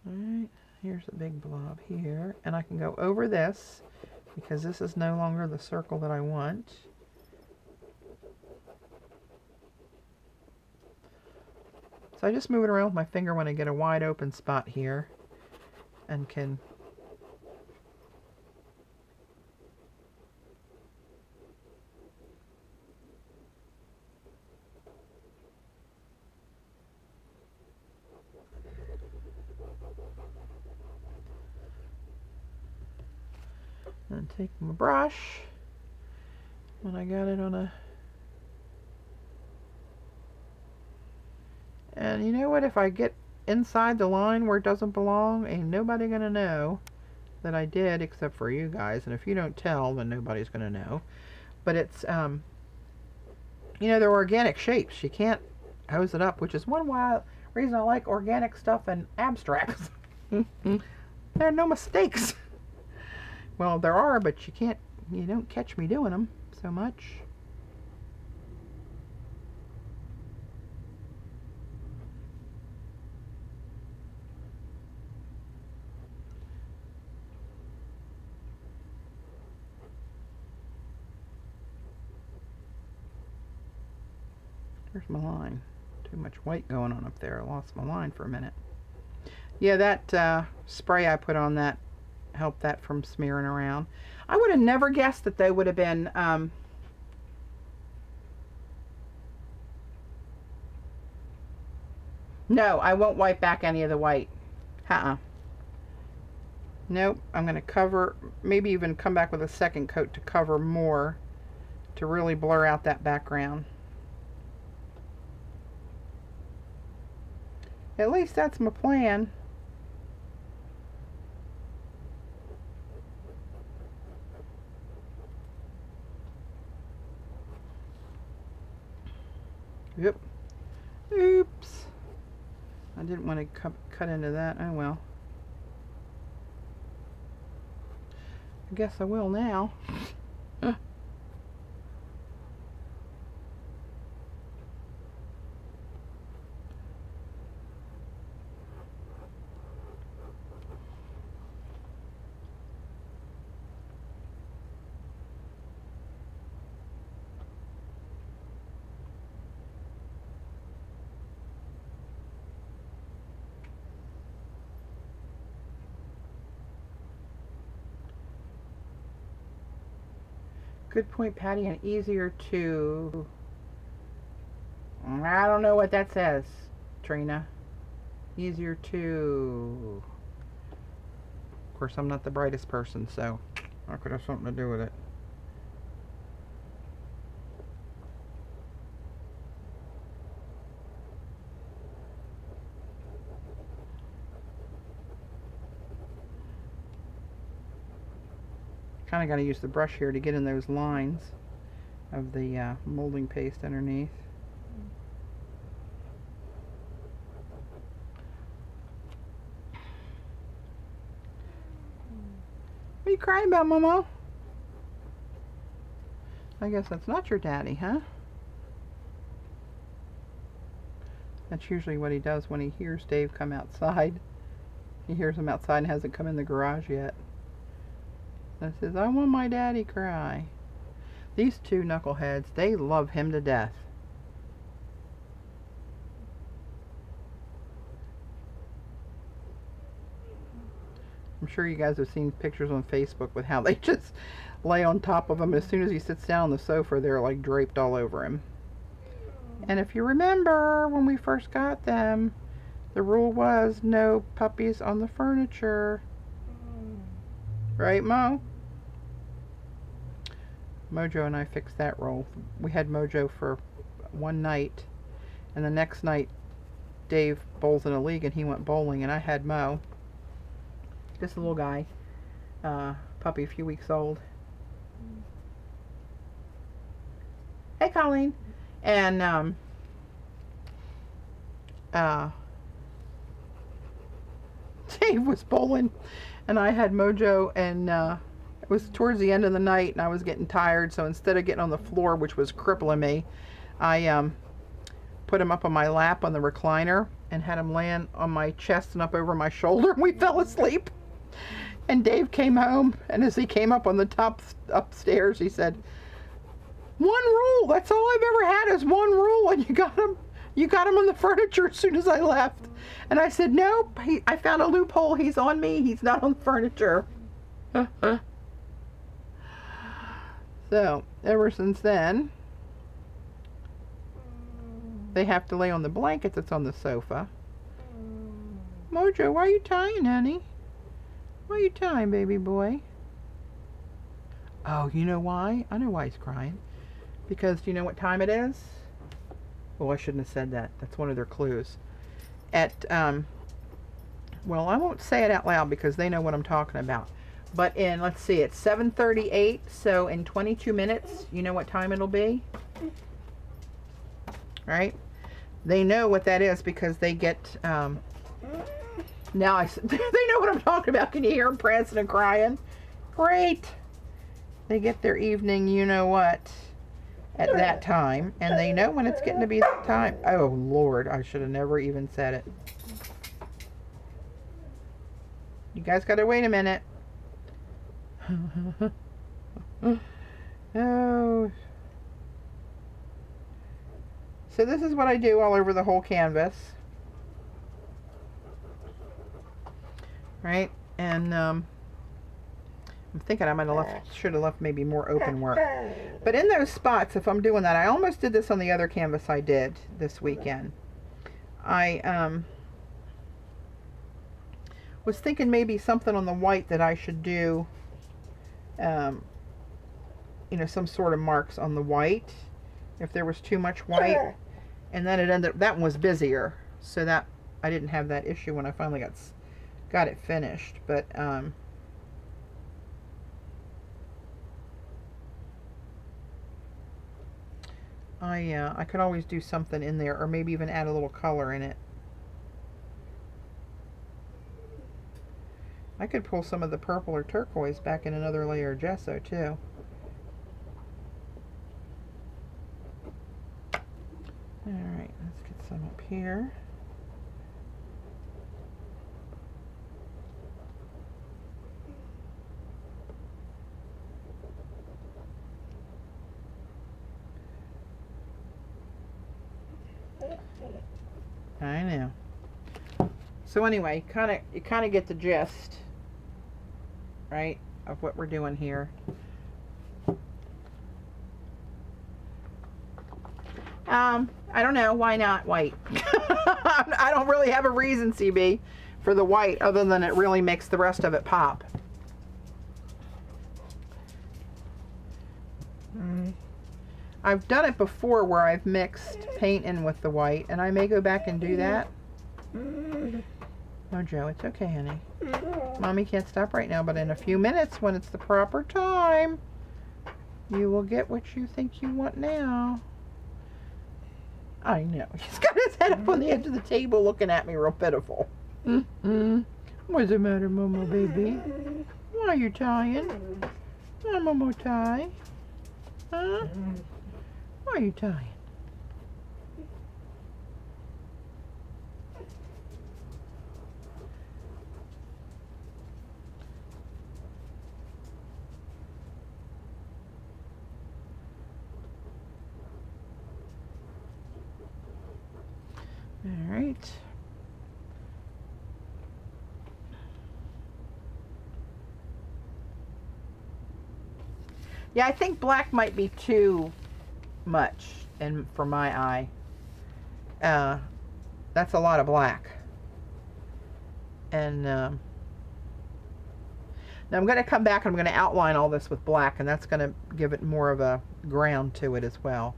Alright, here's a big blob here, and I can go over this because this is no longer the circle that I want. So I just move it around with my finger when I get a wide open spot here and can and take my brush when I got it on a, and you know what, if I get inside the line where it doesn't belong, ain't nobody gonna know that I did except for you guys, and if you don't tell, then nobody's gonna know. But it's you know, they're organic shapes. You can't hose it up, which is one reason I like organic stuff and abstracts. There are no mistakes. Well, there are, but you don't catch me doing them so much. There's my line. Too much white going on up there. I lost my line for a minute. Yeah, that spray I put on that helped that from smearing around. I would have never guessed that they would have been no, I won't wipe back any of the white. Nope, I'm going to cover, maybe even come back with a second coat to cover more, to really blur out that background. At least that's my plan. Yep. Oops. I didn't want to cut into that. Oh well. I guess I will now. Good point, Patty, and easier to... I don't know what that says, Trina. Easier to... Of course, I'm not the brightest person, so I could have something to do with it. Kind of got to use the brush here to get in those lines of the molding paste underneath. What are you crying about, Momo? I guess that's not your daddy, huh? That's usually what he does when he hears Dave come outside. He hears him outside and hasn't come in the garage yet. That says, I want my daddy cry. These two knuckleheads, they love him to death. I'm sure you guys have seen pictures on Facebook with how they just lay on top of him. As soon as he sits down on the sofa, they're like draped all over him. And if you remember, when we first got them, the rule was no puppies on the furniture. Right, Mo? Mojo and I fixed that rule. We had Mojo for one night, and the next night Dave bowls in a league and he went bowling, and I had Mo. Just a little guy. Puppy, a few weeks old. Hey, Colleen. And Dave was bowling, and I had Mojo, and it was towards the end of the night, and I was getting tired, so instead of getting on the floor, which was crippling me, I put him up on my lap on the recliner and had him laying on my chest and up over my shoulder, and we fell asleep. And Dave came home, and as he came up on the top upstairs, he said, one rule, that's all I've ever had is one rule, and you got him on the furniture as soon as I left. And I said, nope, I found a loophole. He's on me. He's not on the furniture. So, ever since then, they have to lay on the blanket that's on the sofa. Mojo, why are you tying, honey? Why are you tying, baby boy? Oh, you know why? I know why he's crying. Because, do you know what time it is? Oh, I shouldn't have said that. That's one of their clues. At, well, I won't say it out loud because they know what I'm talking about. But in, let's see, it's 7:38, so in 22 minutes, you know what time it'll be? Right? They know what that is because they get, now they know what I'm talking about. Can you hear them prancing and crying? Great. They get their evening, you know what, at that time, and they know when it's getting to be that time. Oh, Lord, I should have never even said it. You guys gotta wait a minute. Oh. So this is what I do all over the whole canvas. Right? And I'm thinking I might have left, should have left maybe more open work. But in those spots, if I'm doing that, I almost did this on the other canvas I did this weekend. I was thinking maybe something on the white that I should do, you know, some sort of marks on the white if there was too much white. And then it ended up, that one was busier, so that I didn't have that issue when I finally got it finished. But I could always do something in there, or maybe even add a little color in it. I could pull some of the purple or turquoise back in another layer of gesso too. Alright, let's get some up here. I know. So anyway, you kind of get the gist, right, of what we're doing here. I don't know, why not white? I don't really have a reason, CB, for the white, other than it really makes the rest of it pop. I've done it before where I've mixed paint in with the white, and I may go back and do that. Oh, Joe, it's okay, honey. Mommy can't stop right now, but in a few minutes, when it's the proper time, you will get what you think you want now. I know. He's got his head up on the edge of the table looking at me real pitiful. What's the matter, Momo baby? Why are you tying? Why, Momo tie? Huh? Why are you tying? All right. Yeah, I think black might be too much and for my eye. That's a lot of black. And now I'm going to come back and I'm going to outline all this with black, and that's going to give it more of a ground to it as well.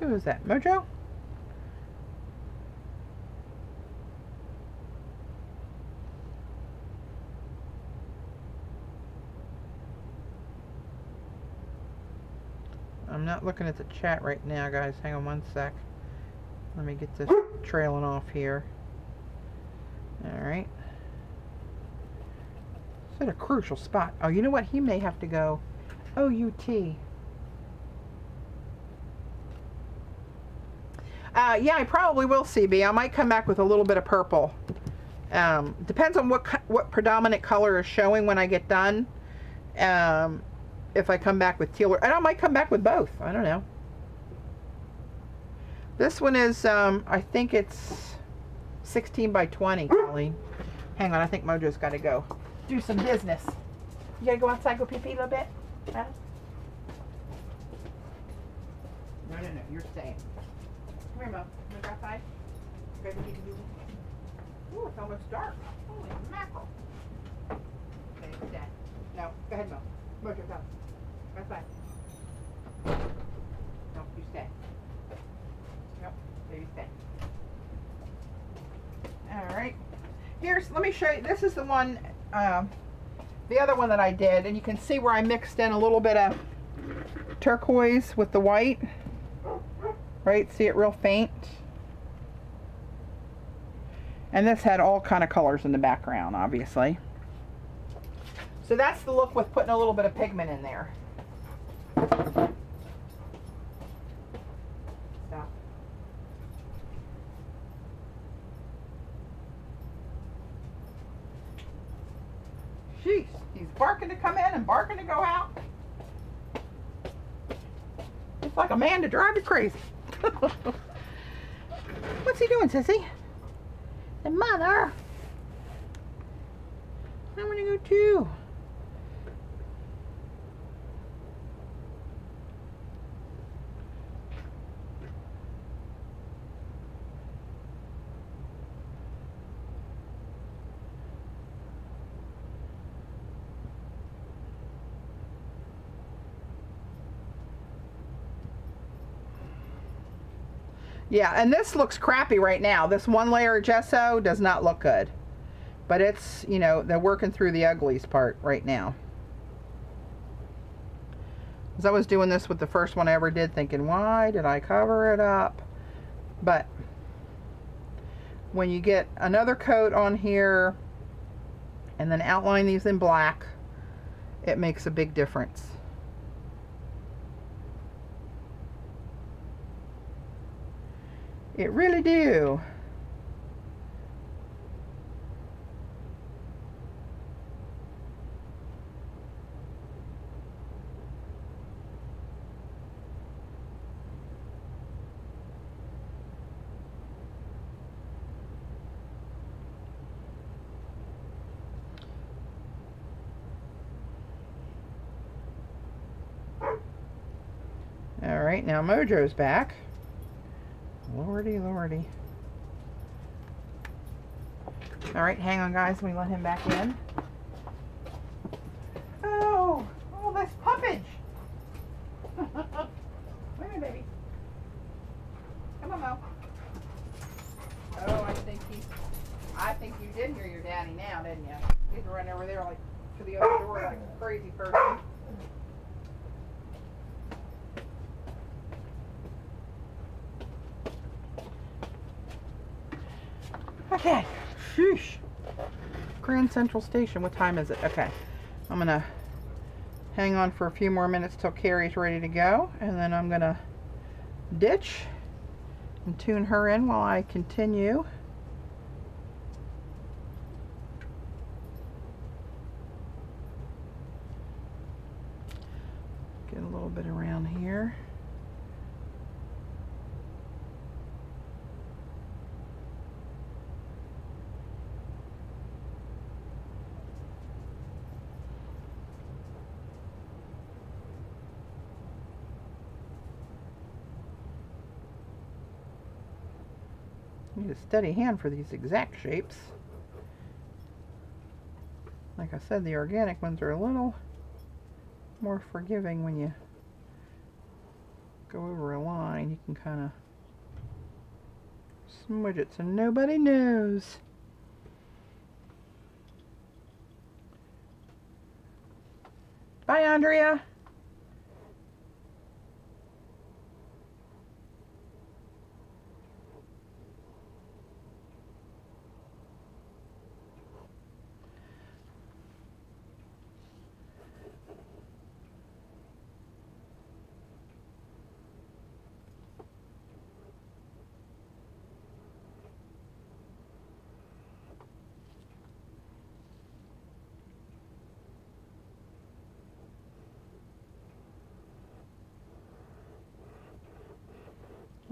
Who is that? Mojo? I'm not looking at the chat right now, guys. Hang on one sec. Let me get this trailing off here. Alright. It's at a crucial spot. Oh, you know what? He may have to go OUT. Yeah, I probably will, CB. I might come back with a little bit of purple. Depends on what predominant color is showing when I get done. If I come back with teal, and I might come back with both. I don't know. This one is, I think it's 16 by 20, Colleen. Hang on, I think Mojo's got to go do some business. You got to go outside, go pee-pee a little bit? Huh? No, you're staying. Come here, Mo. You want to go outside? Ooh, it's almost dark. Holy mackerel. Okay, stay. No, go ahead, Mo. Mojo, go. Outside. No, you stay. let me show you. This is the one, the other one that I did, and you can see where I mixed in a little bit of turquoise with the white. Right, see it real faint. And this had all kind of colors in the background, obviously. So that's the look with putting a little bit of pigment in there. So. Sheesh, he's barking to come in and barking to go out. It's like a man to drive you crazy. What's he doing, sissy? The mother. I want to go too. Yeah, and this looks crappy right now. This one layer of gesso does not look good. But it's, you know, they're working through the uglies part right now. As I was doing this with the first one I ever did, thinking, why did I cover it up? But when you get another coat on here and then outline these in black, it makes a big difference. It really do. All right, now Mojo's back. Lordy, lordy. All right, hang on, guys. We let him back in. Oh, all this puppage. Wait a minute, baby. Come on, Mo. Oh, I think you did hear your daddy now, didn't you? He's running over there like to the other door like a crazy person. Okay, sheesh. Grand Central Station, what time is it? Okay, I'm gonna hang on for a few more minutes till Carrie's ready to go, and then I'm gonna ditch and tune her in while I continue. Get a little bit around here. Need a steady hand for these exact shapes. Like I said, the organic ones are a little more forgiving when you go over a line. You can kind of smudge it so nobody knows. Bye, Andrea.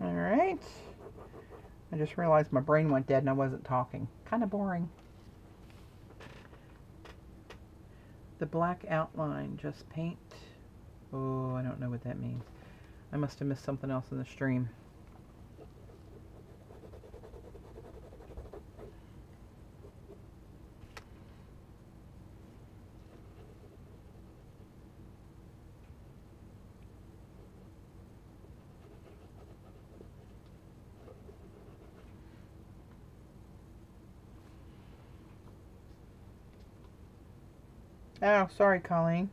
Alright. I just realized my brain went dead and I wasn't talking. Kind of boring. The black outline, just paint. Oh, I don't know what that means. I must have missed something else in the stream. Oh, sorry, Colleen.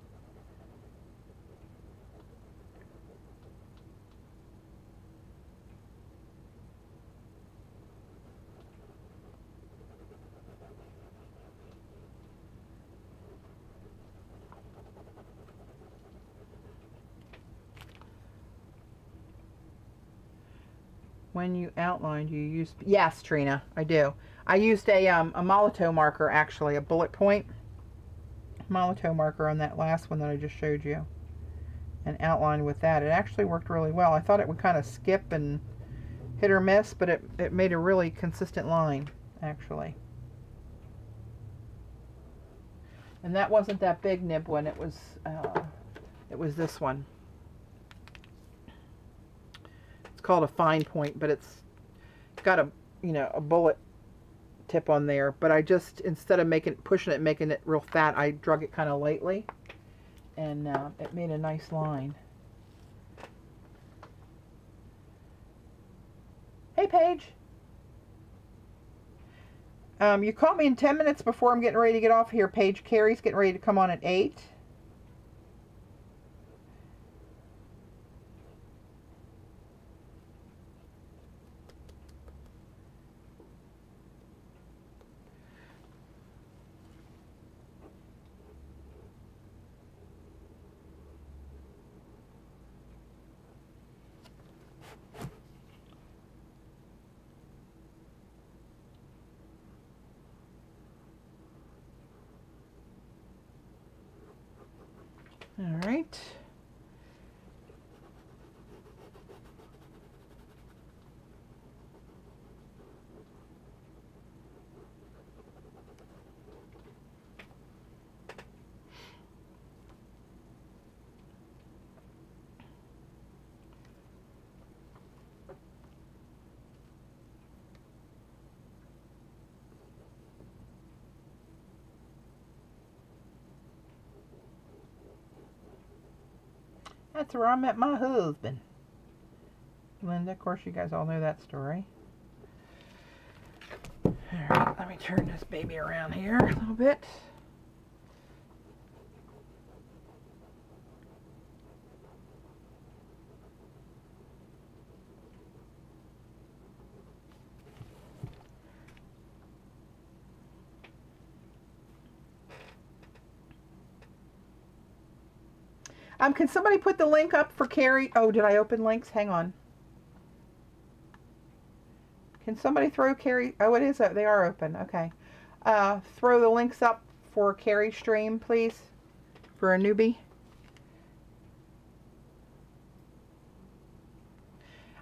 When you outlined, you used... Yes, Trina, I do. I used a Molotow marker, actually, a bullet point Molotow marker on that last one that I just showed you. And outlined with that. It actually worked really well. I thought it would kind of skip and hit or miss, but it made a really consistent line, actually. And that wasn't that big nib one. It was this one. Called a fine point, but it's got a, you know, a bullet tip on there. But I just, instead of pushing it, making it real fat, I drug it kind of lightly, and it made a nice line. Hey, Paige. You caught me in 10 minutes before I'm getting ready to get off here, Paige. Carrie's getting ready to come on at 8. All right. That's where I met my husband. Linda, of course, you guys all know that story. Alright, let me turn this baby around here a little bit. Can somebody put the link up for Carrie? Oh, did I open links? Hang on. Can somebody throw Carrie? Oh, it is. They are open. Okay. Throw the links up for Carrie's stream, please, for a newbie.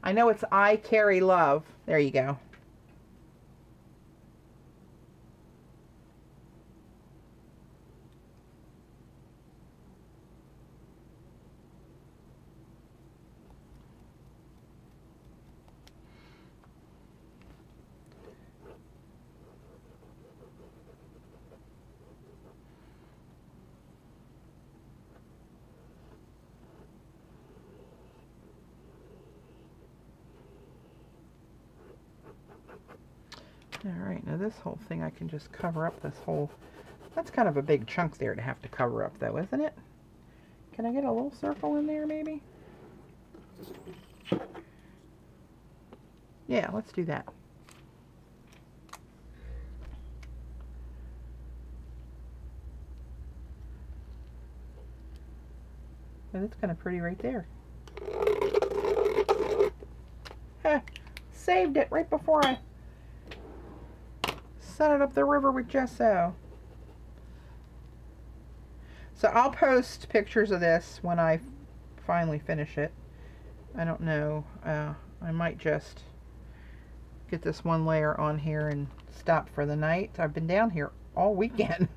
I know it's I Carrie Love. There you go. Alright, now this whole thing I can just cover up this whole... That's kind of a big chunk there to have to cover up though, isn't it? Can I get a little circle in there maybe? Yeah, let's do that. Oh, that's kind of pretty right there. Saved it right before I set it up the river with gesso. So I'll post pictures of this when I finally finish it. I don't know. I might just get this one layer on here and stop for the night. I've been down here all weekend,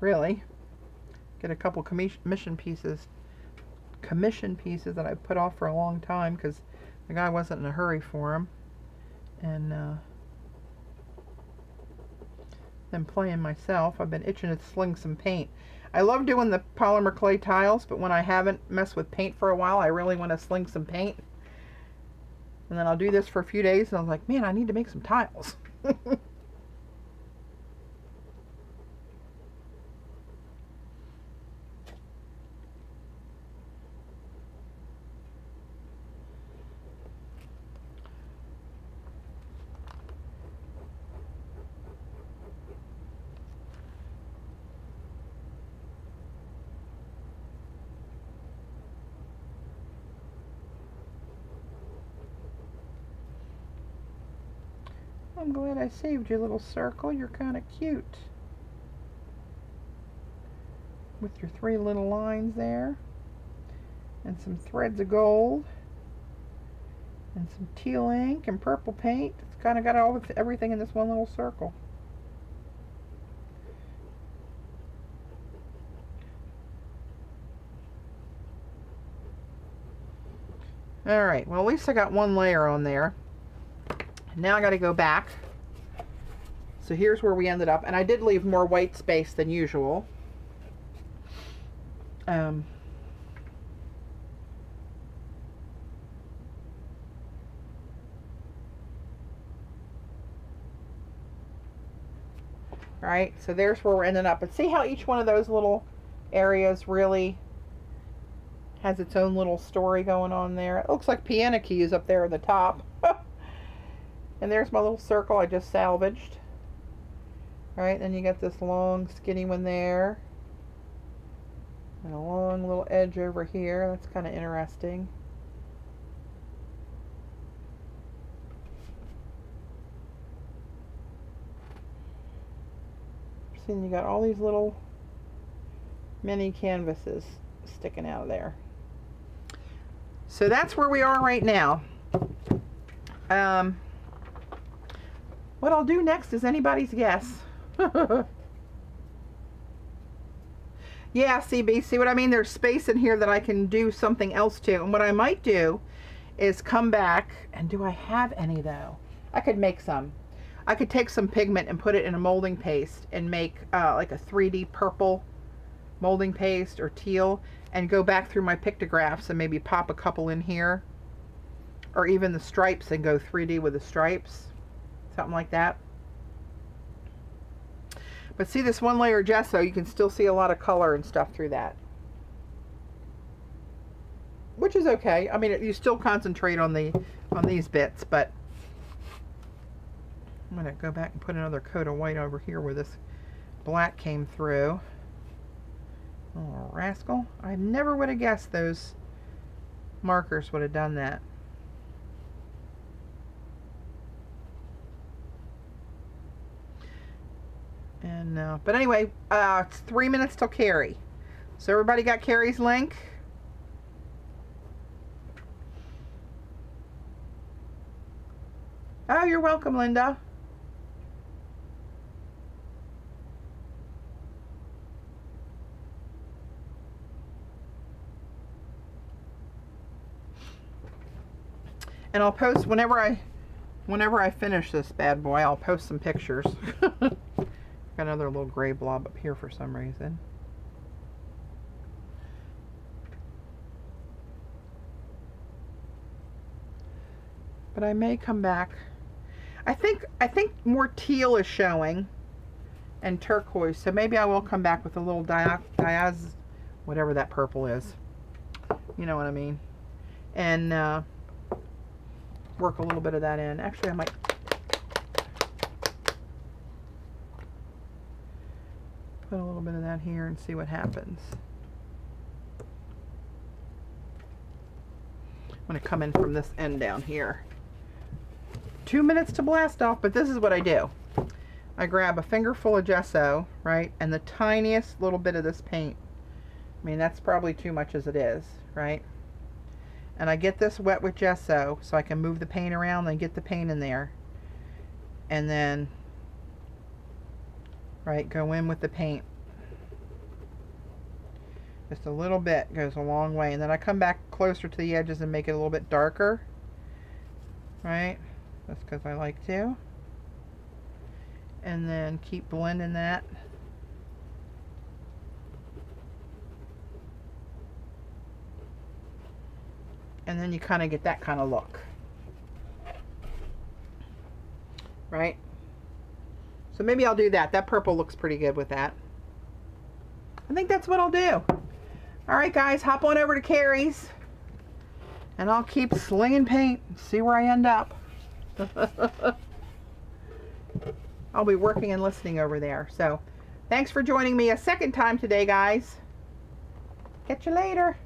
really. Get a couple commission pieces that I put off for a long time because the guy wasn't in a hurry for them. And then playing myself. I've been itching to sling some paint. I love doing the polymer clay tiles, but when I haven't messed with paint for a while, I really want to sling some paint. And then I'll do this for a few days, and I was like, man, I need to make some tiles. I'm glad I saved you, little circle. You're kind of cute. With your 3 little lines there. And some threads of gold. And some teal ink and purple paint. It's kind of got all with everything in this one little circle. Alright, well at least I got 1 layer on there. Now I got to go back. So here's where we ended up. And I did leave more white space than usual. Right, so there's where we're ending up. But see how each one of those little areas really has its own little story going on there. It looks like piano keys up there at the top. And there's my little circle I just salvaged. Alright, then you got this long skinny one there. And a long little edge over here. That's kind of interesting. See, you got all these little mini canvases sticking out of there. So that's where we are right now. What I'll do next is anybody's guess. Yeah, CB, see what I mean? There's space in here that I can do something else to. And what I might do is come back, and do I have any though? I could make some. I could take some pigment and put it in a molding paste and make like a 3D purple molding paste or teal, and go back through my pictographs and maybe pop a couple in here, or even the stripes and go 3D with the stripes, something like that. But see this 1 layer gesso, you can still see a lot of color and stuff through that, which is okay. I mean, you still concentrate on these bits, but I'm going to go back and put another coat of white over here where this black came through. Oh, rascal. I never would have guessed those markers would have done that. And but anyway, it's 3 minutes till Carrie. So everybody got Carrie's link? Oh, you're welcome, Linda. And I'll post whenever I finish this bad boy, I'll post some pictures. Got another little gray blob up here for some reason. But I may come back. I think more teal is showing and turquoise, so maybe I will come back with a little diaz, whatever that purple is. You know what I mean? And work a little bit of that in. Actually, I might put a little bit of that here and see what happens. I'm going to come in from this end down here. 2 minutes to blast off, but this is what I do. I grab a finger full of gesso, right, and the tiniest little bit of this paint. I mean, that's probably too much as it is, right? And I get this wet with gesso so I can move the paint around and get the paint in there. And then, right, go in with the paint. Just a little bit goes a long way. And then I come back closer to the edges and make it a little bit darker. Right? Just because I like to. And then keep blending that. And then you kind of get that kind of look. Right? So maybe I'll do that. That purple looks pretty good with that. I think that's what I'll do. Alright guys, hop on over to Carrie's. And I'll keep slinging paint and see where I end up. I'll be working and listening over there. So, thanks for joining me a second time today, guys. Catch you later.